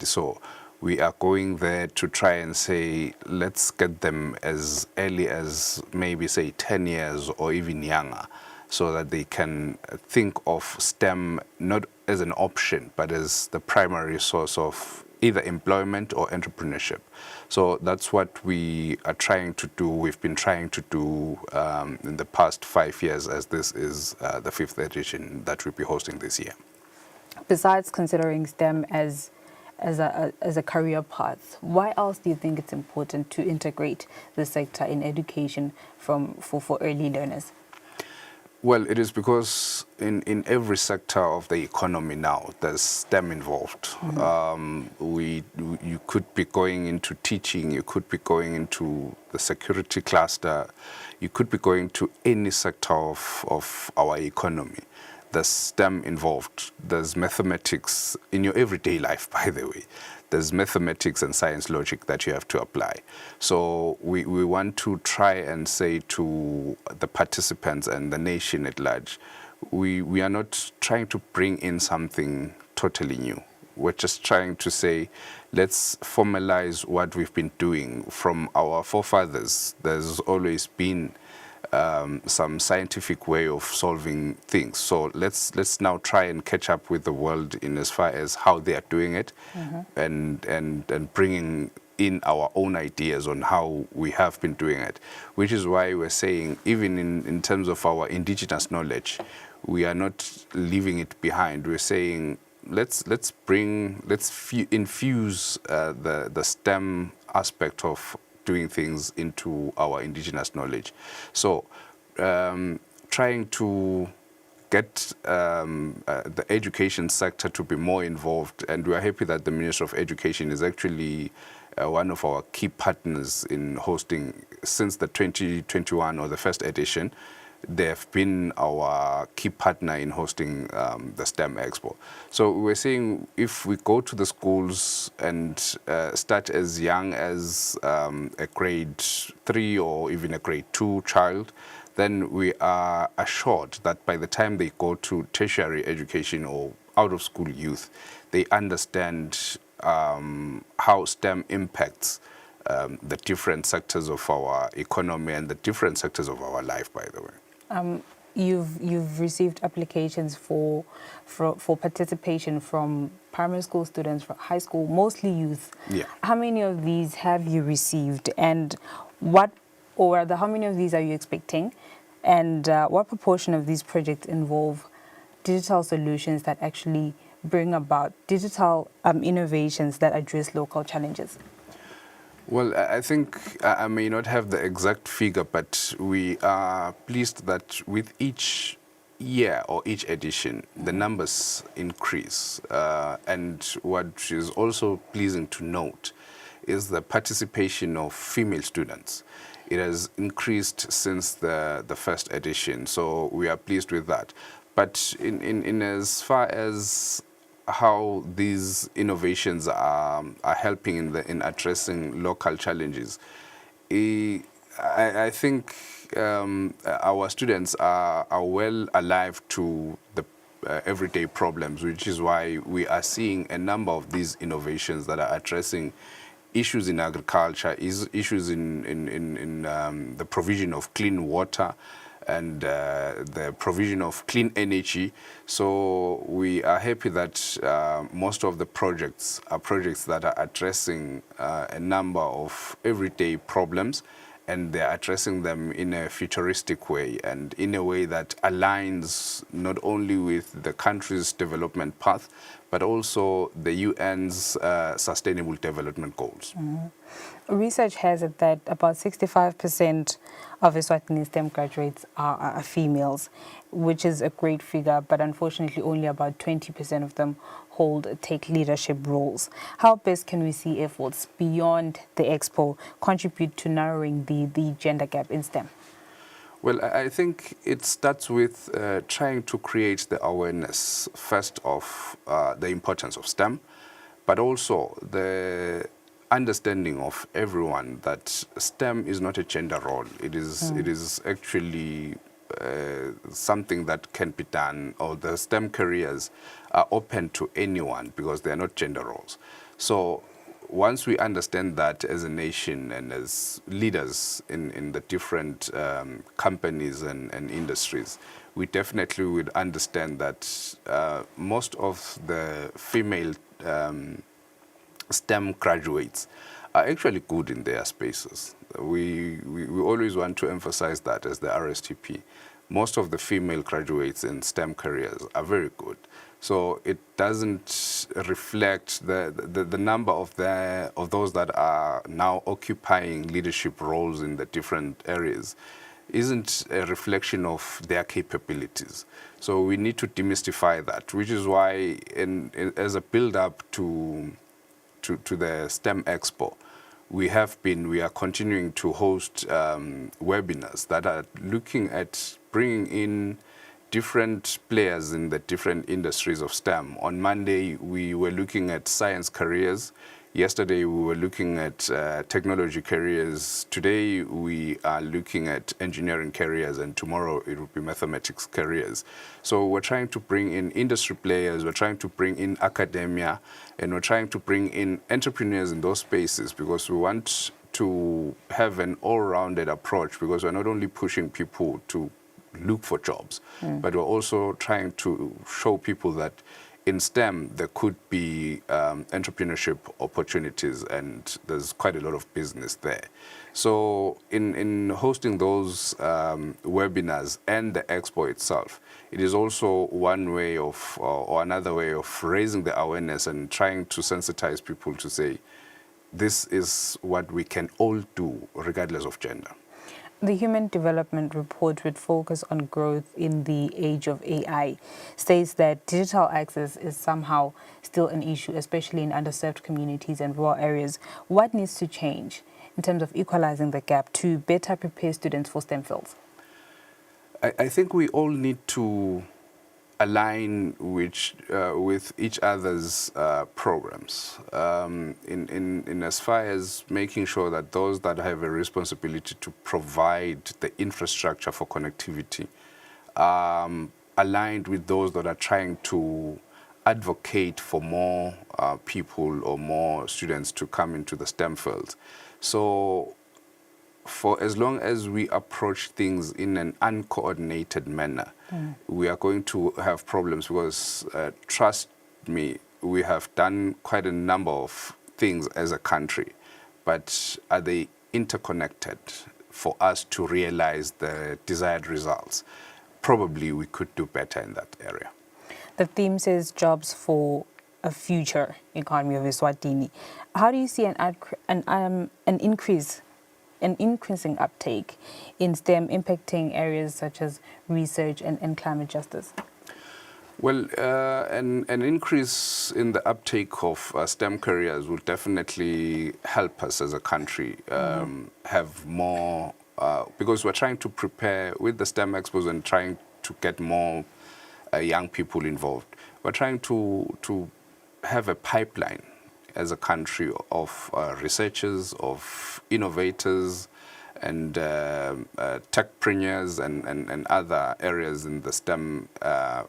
C: So we are going there to try and say, let's get them as early as maybe say 10 years or even younger, so that they can think of STEM not as an option, but as the primary source of either employment or entrepreneurship. So that's what we are trying to do. We've been trying to do in the past 5 years, as this is the 5th edition that we'll be hosting this year.
Z: Besides considering STEM as a career path, why else do you think it's important to integrate the sector in education for early learners?
C: Well, it is because in every sector of the economy now, there's STEM involved. You could be going into teaching, you could be going into the security cluster, you could be going to any sector of our economy. There's STEM involved. There's mathematics in your everyday life, by the way. There's mathematics and science logic that you have to apply. So we want to try and say to the participants and the nation at large, we are not trying to bring in something totally new. We're just trying to say, let's formalize what we've been doing from our forefathers. There's always been some scientific way of solving things. So let's now try and catch up with the world in as far as how they are doing it, and bringing in our own ideas on how we have been doing it, which is why we're saying, even in terms of our indigenous knowledge, we are not leaving it behind. We're saying, let's infuse the STEM aspect of doing things into our indigenous knowledge. So trying to get the education sector to be more involved, and we are happy that the Minister of Education is actually one of our key partners in hosting since the 2021 or the first edition. They have been our key partner in hosting the STEM Expo. So we're saying, if we go to the schools and start as young as a grade 3 or even a grade 2 child, then we are assured that by the time they go to tertiary education or out of school youth, they understand how STEM impacts the different sectors of our economy and the different sectors of our life, by the way.
Z: You've received applications for participation from primary school students, from high school, mostly youth.
C: Yeah.
Z: How many of these have you received, and how many of these are you expecting, and what proportion of these projects involve digital solutions that actually bring about digital innovations that address local challenges?
C: Well, I think I may not have the exact figure, but we are pleased that with each year or each edition, the numbers increase. And what is also pleasing to note is the participation of female students. It has increased since the first edition, so we are pleased with that. But in as far as how these innovations are helping in addressing local challenges, I think our students are well alive to the everyday problems, which is why we are seeing a number of these innovations that are addressing issues in agriculture, issues in the provision of clean water, and the provision of clean energy. So we are happy that most of the projects are projects that are addressing a number of everyday problems, and they're addressing them in a futuristic way and in a way that aligns not only with the country's development path, but also the UN's Sustainable Development Goals.
Z: Research has it that about 65% of Eswatini STEM graduates are females, which is a great figure, but unfortunately only about 20% of them take leadership roles. How best can we see efforts beyond the expo contribute to narrowing the gender gap in STEM?
C: Well, I think it starts with trying to create the awareness, first of the importance of STEM, but also the understanding of everyone that STEM is not a gender role. It is actually something that can be done, or the STEM careers are open to anyone because they are not gender roles. So once we understand that as a nation and as leaders in the different companies and industries, we definitely would understand that most of the female STEM graduates are actually good in their spaces. We always want to emphasize that as the RSTP. Most of the female graduates in STEM careers are very good. So it doesn't reflect the number of those that are now occupying leadership roles in the different areas isn't a reflection of their capabilities. So we need to demystify that, which is why as a build-up to the STEM Expo, we are continuing to host webinars that are looking at bringing in different players in the different industries of STEM. On Monday, we were looking at science careers. Yesterday, we were looking at technology careers. Today, we are looking at engineering careers, and tomorrow it will be mathematics careers. So we're trying to bring in industry players, we're trying to bring in academia, and we're trying to bring in entrepreneurs in those spaces, because we want to have an all-rounded approach, because we're not only pushing people to look for jobs, but we're also trying to show people that in STEM there could be entrepreneurship opportunities, and there's quite a lot of business there. So in hosting those webinars and the expo itself, it is also one way of, or another way of raising the awareness and trying to sensitize people to say, this is what we can all do regardless of gender.
Z: The Human Development Report, with focus on growth in the age of AI, states that digital access is somehow still an issue, especially in underserved communities and rural areas. What needs to change in terms of equalizing the gap to better prepare students for STEM fields?
C: I think we all need to align with each other's programs in as far as making sure that those that have a responsibility to provide the infrastructure for connectivity aligned with those that are trying to advocate for more people or more students to come into the STEM fields. So for as long as we approach things in an uncoordinated manner, we are going to have problems, because trust me, we have done quite a number of things as a country, but are they interconnected for us to realize the desired results? Probably we could do better in that area.
Z: The theme says jobs for a future economy of Eswatini. How do you see an increasing uptake in STEM impacting areas such as research and climate justice?
C: Well, an increase in the uptake of STEM careers will definitely help us as a country have more, because we're trying to prepare with the STEM expos and trying to get more young people involved. We're trying to have a pipeline as a country of researchers, of innovators, and techpreneurs and other areas in the STEM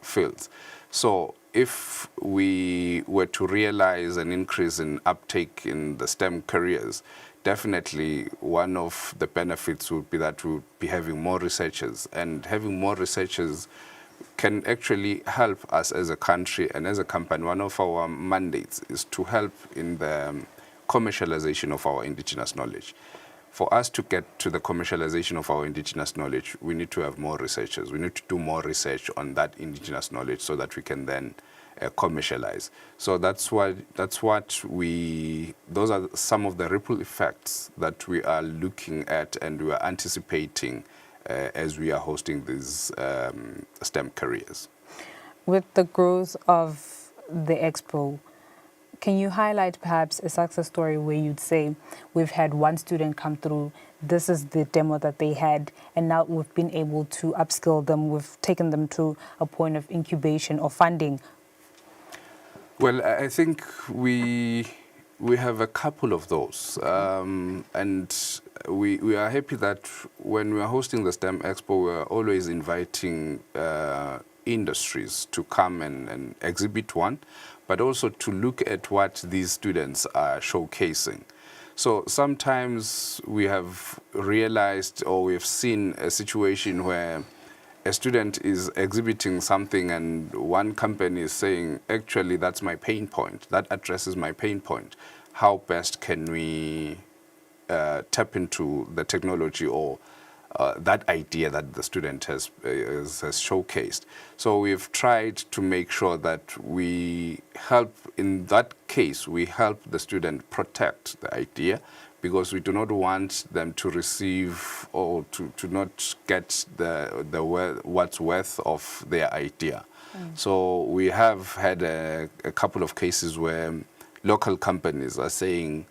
C: fields. So if we were to realize an increase in uptake in the STEM careers, definitely one of the benefits would be that we would be having more researchers, and having more researchers can actually help us as a country and as a company. One of our mandates is to help in the commercialization of our indigenous knowledge. For us to get to the commercialization of our indigenous knowledge, we need to have more researchers. We need to do more research on that indigenous knowledge so that we can then commercialize. So those are some of the ripple effects that we are looking at and we are anticipating as we are hosting these STEM careers.
Z: With the growth of the expo, can you highlight perhaps a success story where you'd say we've had one student come through, this is the demo that they had, and now we've been able to upskill them, we've taken them to a point of incubation or funding?
C: Well, I think we have a couple of those, and we are happy that when we are hosting the STEM Expo, we are always inviting industries to come and exhibit one, but also to look at what these students are showcasing. So sometimes we have realized or we have seen a situation where a student is exhibiting something and one company is saying, actually, that's my pain point. That addresses my pain point. How best can we tap into the technology or that idea that the student has showcased? So we've tried to make sure that we help, in that case, we help the student protect the idea, because we do not want them to receive or to not get what's worth of their idea. So we have had a couple of cases where local companies are saying,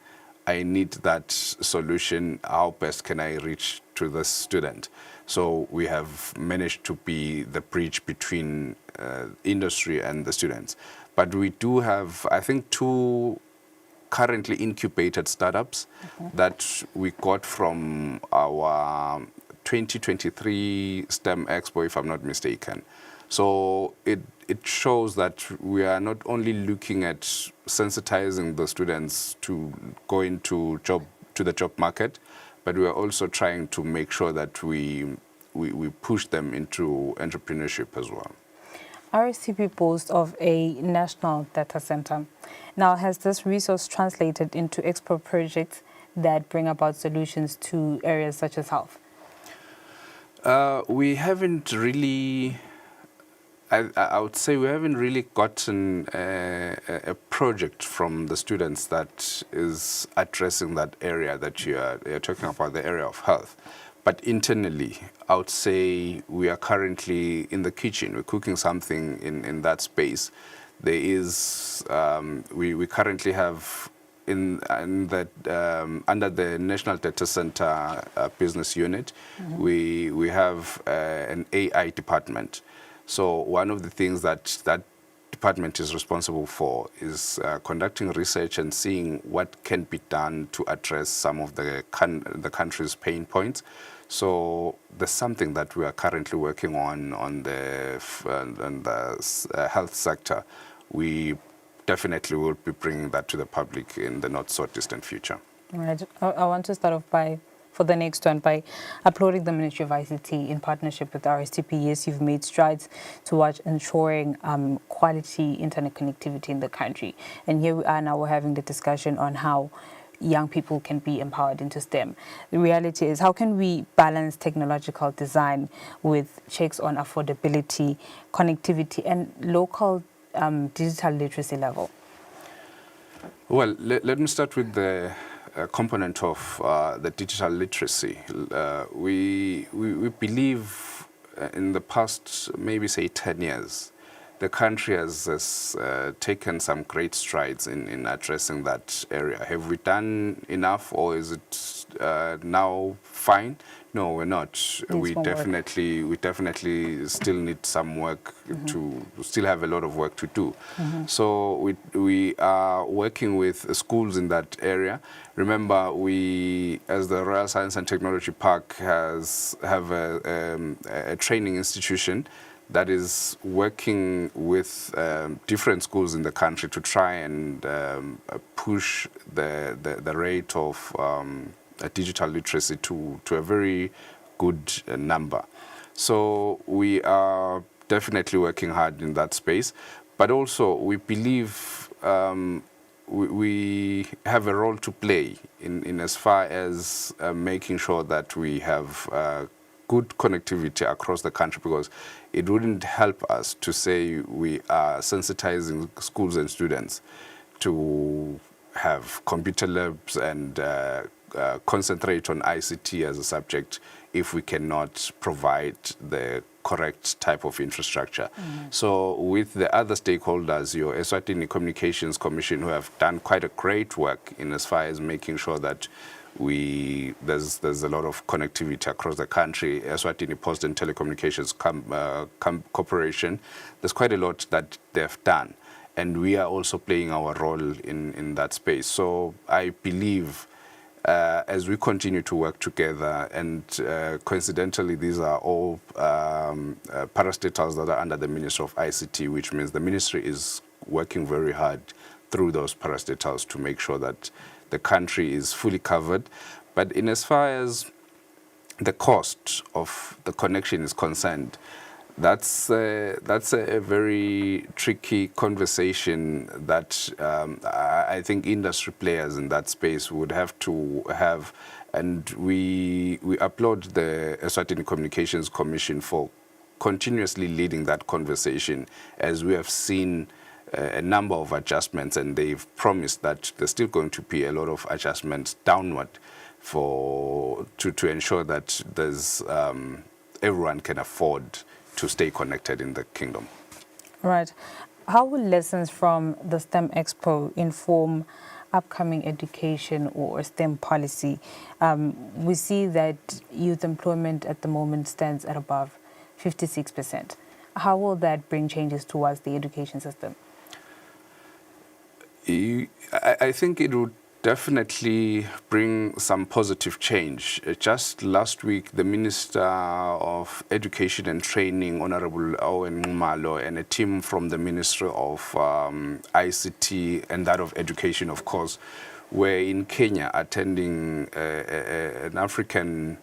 C: I need that solution, how best can I reach to the student? So we have managed to be the bridge between industry and the students. But we do have, I think, 2 currently incubated startups that we got from our 2023 STEM Expo, if I'm not mistaken. So it shows that we are not only looking at sensitizing the students to go into the job market, but we are also trying to make sure that we push them into entrepreneurship as well.
Z: RSTP boasts of a national data center. Now, has this resource translated into expo projects that bring about solutions to areas such as health?
C: We haven't really, I would say we haven't really gotten a project from the students that is addressing that area that you're talking about, the area of health. But internally, I would say we are currently in the kitchen. We're cooking something in that space. There is, we currently have under the National Data Center business unit, we have an AI department. So one of the things that department is responsible for is conducting research and seeing what can be done to address some of the country's pain points. So there's something that we are currently working on the health sector. We definitely will be bringing that to the public in the not so distant future.
Z: Right. I want to start off for the next one by applauding the Ministry of ICT in partnership with RSTP. Yes, you've made strides towards ensuring quality internet connectivity in the country. And here we are now, we're having the discussion on how young people can be empowered into STEM. The reality is, how can we balance technological design with checks on affordability, connectivity, and local digital literacy level?
C: Well, let me start with the component of the digital literacy. We believe in the past, maybe say 10 years, the country has taken some great strides in addressing that area. Have we done enough, or is it now fine? No, we're not. We definitely still need some work to still have a lot of work to do. So we are working with schools in that area. Remember, we, as the Royal Science and Technology Park, have a training institution that is working with different schools in the country to try and push the rate of digital literacy to a very good number. So we are definitely working hard in that space, but also we believe we have a role to play in as far as making sure that we have good connectivity across the country, because it wouldn't help us to say we are sensitizing schools and students to have computer labs and concentrate on ICT as a subject if we cannot provide the correct type of infrastructure. So with the other stakeholders, your Eswatini Communications Commission, who have done quite a great work in as far as making sure that there's a lot of connectivity across the country. Eswatini Post and Telecommunications Corporation, there's quite a lot that they've done, and we are also playing our role in that space. So I believe as we continue to work together, and coincidentally, these are all parastatals that are under the Ministry of ICT, which means the ministry is working very hard through those parastatals to make sure that the country is fully covered. But in as far as the cost of the connection is concerned, that's a very tricky conversation that I think industry players in that space would have to have, and we applaud the Eswatini Communications Commission for continuously leading that conversation, as we have seen a number of adjustments, and they've promised that there's still going to be a lot of adjustments downward to ensure that there's everyone can afford to stay connected in the kingdom.
Z: Right. How will lessons from the STEM Expo inform upcoming education or STEM policy? We see that youth employment at the moment stands at above 56%. How will that bring changes towards the education system?
C: I think it would definitely bring some positive change. Just last week, the Minister of Education and Training, Honorable Owen Ngumalo, and a team from the Ministry of ICT and that of Education, of course, were in Kenya attending an African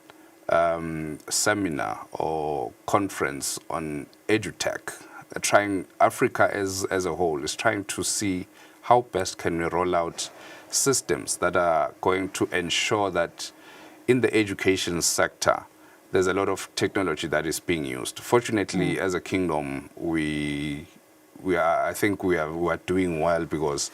C: seminar or conference on edutech. Africa as a whole is trying to see how best can we roll out systems that are going to ensure that in the education sector, there's a lot of technology that is being used. Fortunately, as a kingdom, I think we are doing well, because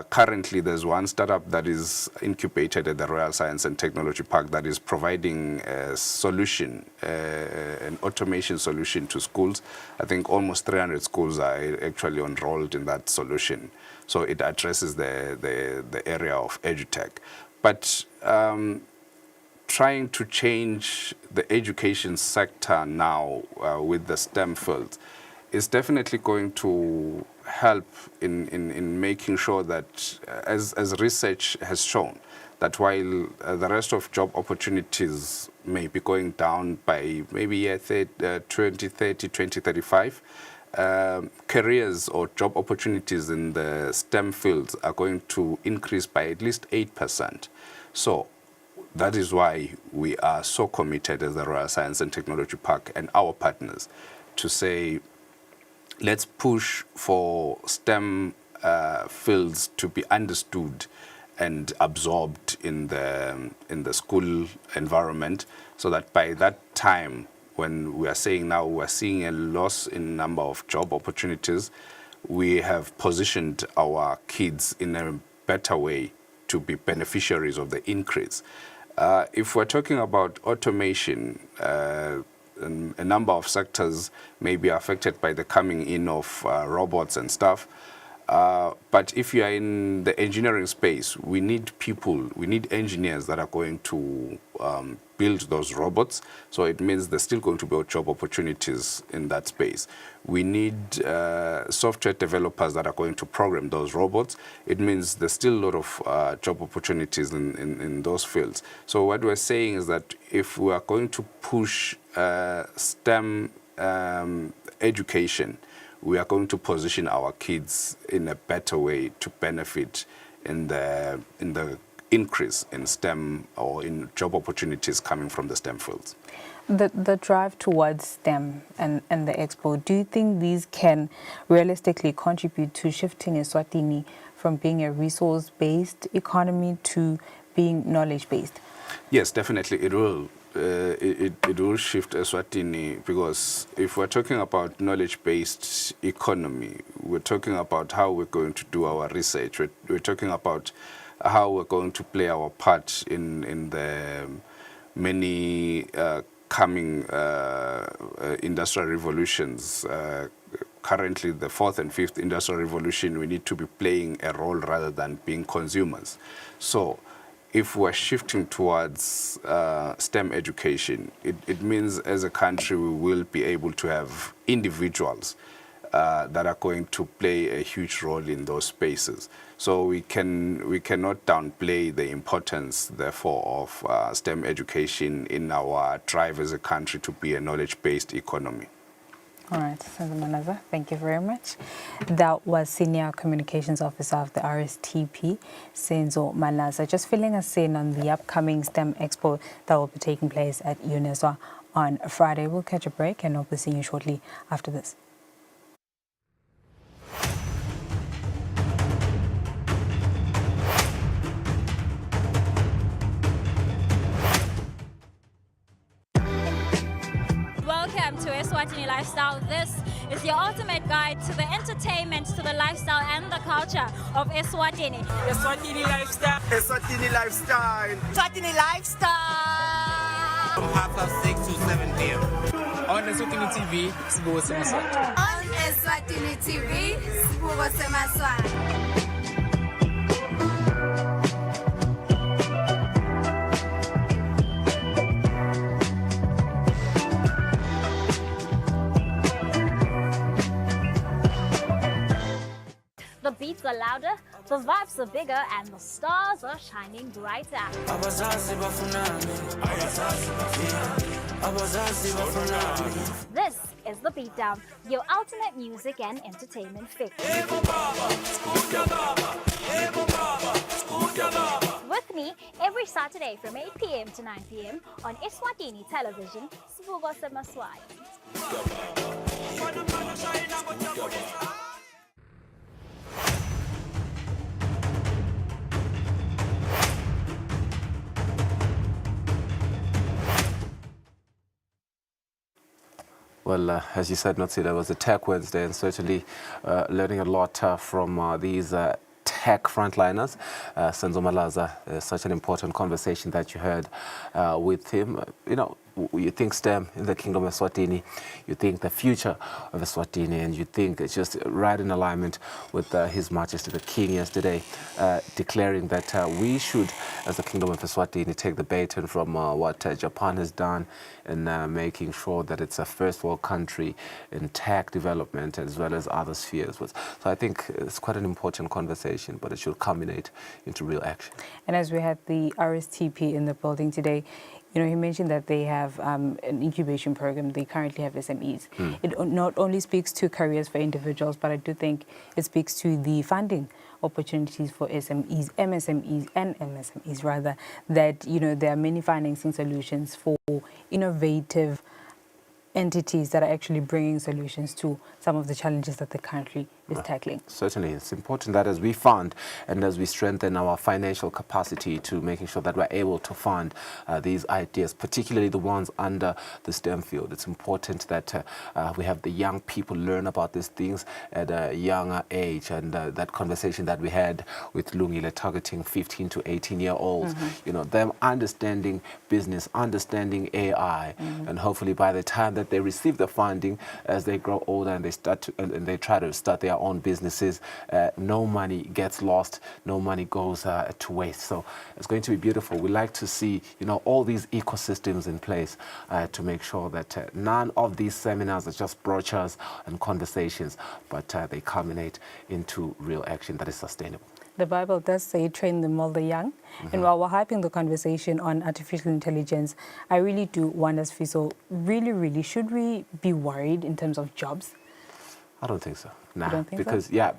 C: currently there's one startup that is incubated at the Royal Science and Technology Park that is providing a solution, an automation solution to schools. I think almost 300 schools are actually enrolled in that solution. So it addresses the area of edutech. But trying to change the education sector now with the STEM field is definitely going to help in making sure that, as research has shown, that while the rest of job opportunities may be going down by maybe 2030, 2035, careers or job opportunities in the STEM fields are going to increase by at least 8%. So that is why we are so committed as the Royal Science and Technology Park and our partners to say, let's push for STEM fields to be understood and absorbed in the school environment, so that by that time, when we are saying now we are seeing a loss in number of job opportunities, we have positioned our kids in a better way to be beneficiaries of the increase. If we're talking about automation, a number of sectors may be affected by the coming in of robots and stuff. But if you are in the engineering space, we need people, we need engineers that are going to build those robots. So it means there's still going to be job opportunities in that space. We need software developers that are going to program those robots. It means there's still a lot of job opportunities in those fields. So what we're saying is that if we are going to push STEM education, we are going to position our kids in a better way to benefit in the increase in STEM or in job opportunities coming from the STEM fields.
Z: The drive towards STEM and the Expo, do you think these can realistically contribute to shifting Eswatini from being a resource-based economy to being knowledge-based?
C: Yes, definitely it will. it will shift Eswatini, because if we're talking about knowledge-based economy, we're talking about how we're going to do our research. We're talking about how we're going to play our part in the many coming industrial revolutions. Currently, the fourth and fifth industrial revolution, we need to be playing a role rather than being consumers. So if we're shifting towards STEM education, it means as a country we will be able to have individuals that are going to play a huge role in those spaces. So we cannot downplay the importance, therefore, of STEM education in our drive as a country to be a knowledge-based economy.
Z: All right, Senator Manaza, thank you very much. That was Senior Communications Officer of the RSTP, Senzo Manaza, just filling us in on the upcoming STEM Expo that will be taking place at UNESCO on Friday. We'll catch a break and we'll be seeing you shortly after this.
K: Welcome to Eswatini Lifestyle. This is your ultimate guide to the entertainment, to the lifestyle and the culture of Eswatini.
M: Eswatini Lifestyle. Eswatini Lifestyle.
K: Eswatini Lifestyle.
M: From 6:30 to 7 p.m. On Eswatini TV, Sibuko Semaswati.
K: On Eswatini TV, Sibuko Semaswati. The beats are louder, the vibes are bigger, and the stars are shining brighter. This is The Beatdown, your ultimate music and entertainment fix. With me every Saturday from 8 p.m. to 9 p.m. on Eswatini Television, Sibuko Semaswati.
A: Well, as you said, Notsi, there was a Tech Wednesday, and certainly learning a lot from these tech frontliners. Senzo Manaza, such an important conversation that you had with him. You know, you think STEM in the Kingdom of Eswatini, you think the future of Eswatini, and you think it's just right in alignment with His Majesty the King yesterday, declaring that we should, as the Kingdom of Eswatini, take the baton from what Japan has done in making sure that it's a first world country in tech development as well as other spheres. So I think it's quite an important conversation, but it should culminate into real action.
Z: And as we had the RSTP in the building today, you know, he mentioned that they have an incubation program. They currently have SMEs. It not only speaks to careers for individuals, but I do think it speaks to the funding opportunities for SMEs, MSMEs, and MSMEs rather, that, you know, there are many financing solutions for innovative entities that are actually bringing solutions to some of the challenges that the country is tackling.
A: Certainly, it's important that as we fund and as we strengthen our financial capacity to making sure that we're able to fund these ideas, particularly the ones under the STEM field, it's important that we have the young people learn about these things at a younger age. And that conversation that we had with Lungile targeting 15 to 18-year-olds, you know, them understanding business, understanding AI, and hopefully by the time that they receive the funding, as they grow older and they start to, and they try to start their own businesses, no money gets lost, no money goes to waste. So it's going to be beautiful. We like to see, you know, all these ecosystems in place to make sure that none of these seminars are just brochures and conversations, but they culminate into real action that is sustainable.
Z: The Bible does say, train them while they're young. And while we're hyping the conversation on artificial intelligence, I really do wonder, Fiso, really, should we be worried in terms of jobs?
A: I don't think so. Nah,
Z: You don't think
A: because
Z: so?
A: yeah,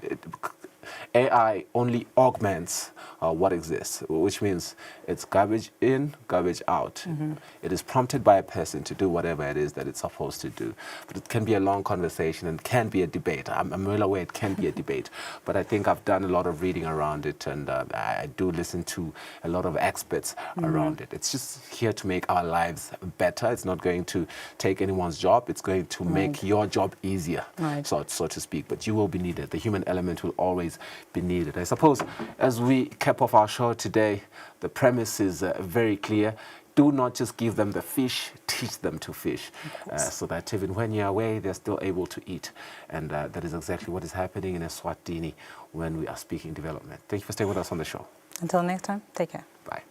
A: AI only augments what exists, which means it's garbage in, garbage out. It is prompted by a person to do whatever it is that it's supposed to do. But it can be a long conversation and can be a debate. I'm well aware it can be a debate, but I think I've done a lot of reading around it, and I do listen to a lot of experts around it. It's just here to make our lives better. It's not going to take anyone's job. It's going to make your job easier, so to speak. But you will be needed. The human element will always be needed. I suppose as we cap off our show today, the premise is very clear. Do not just give them the fish, teach them to fish, so that even when you're away, they're still able to eat. And that is exactly what is happening in Eswatini when we are speaking development. Thank you for staying with us on the show.
Z: Until next time, take care.
A: Bye.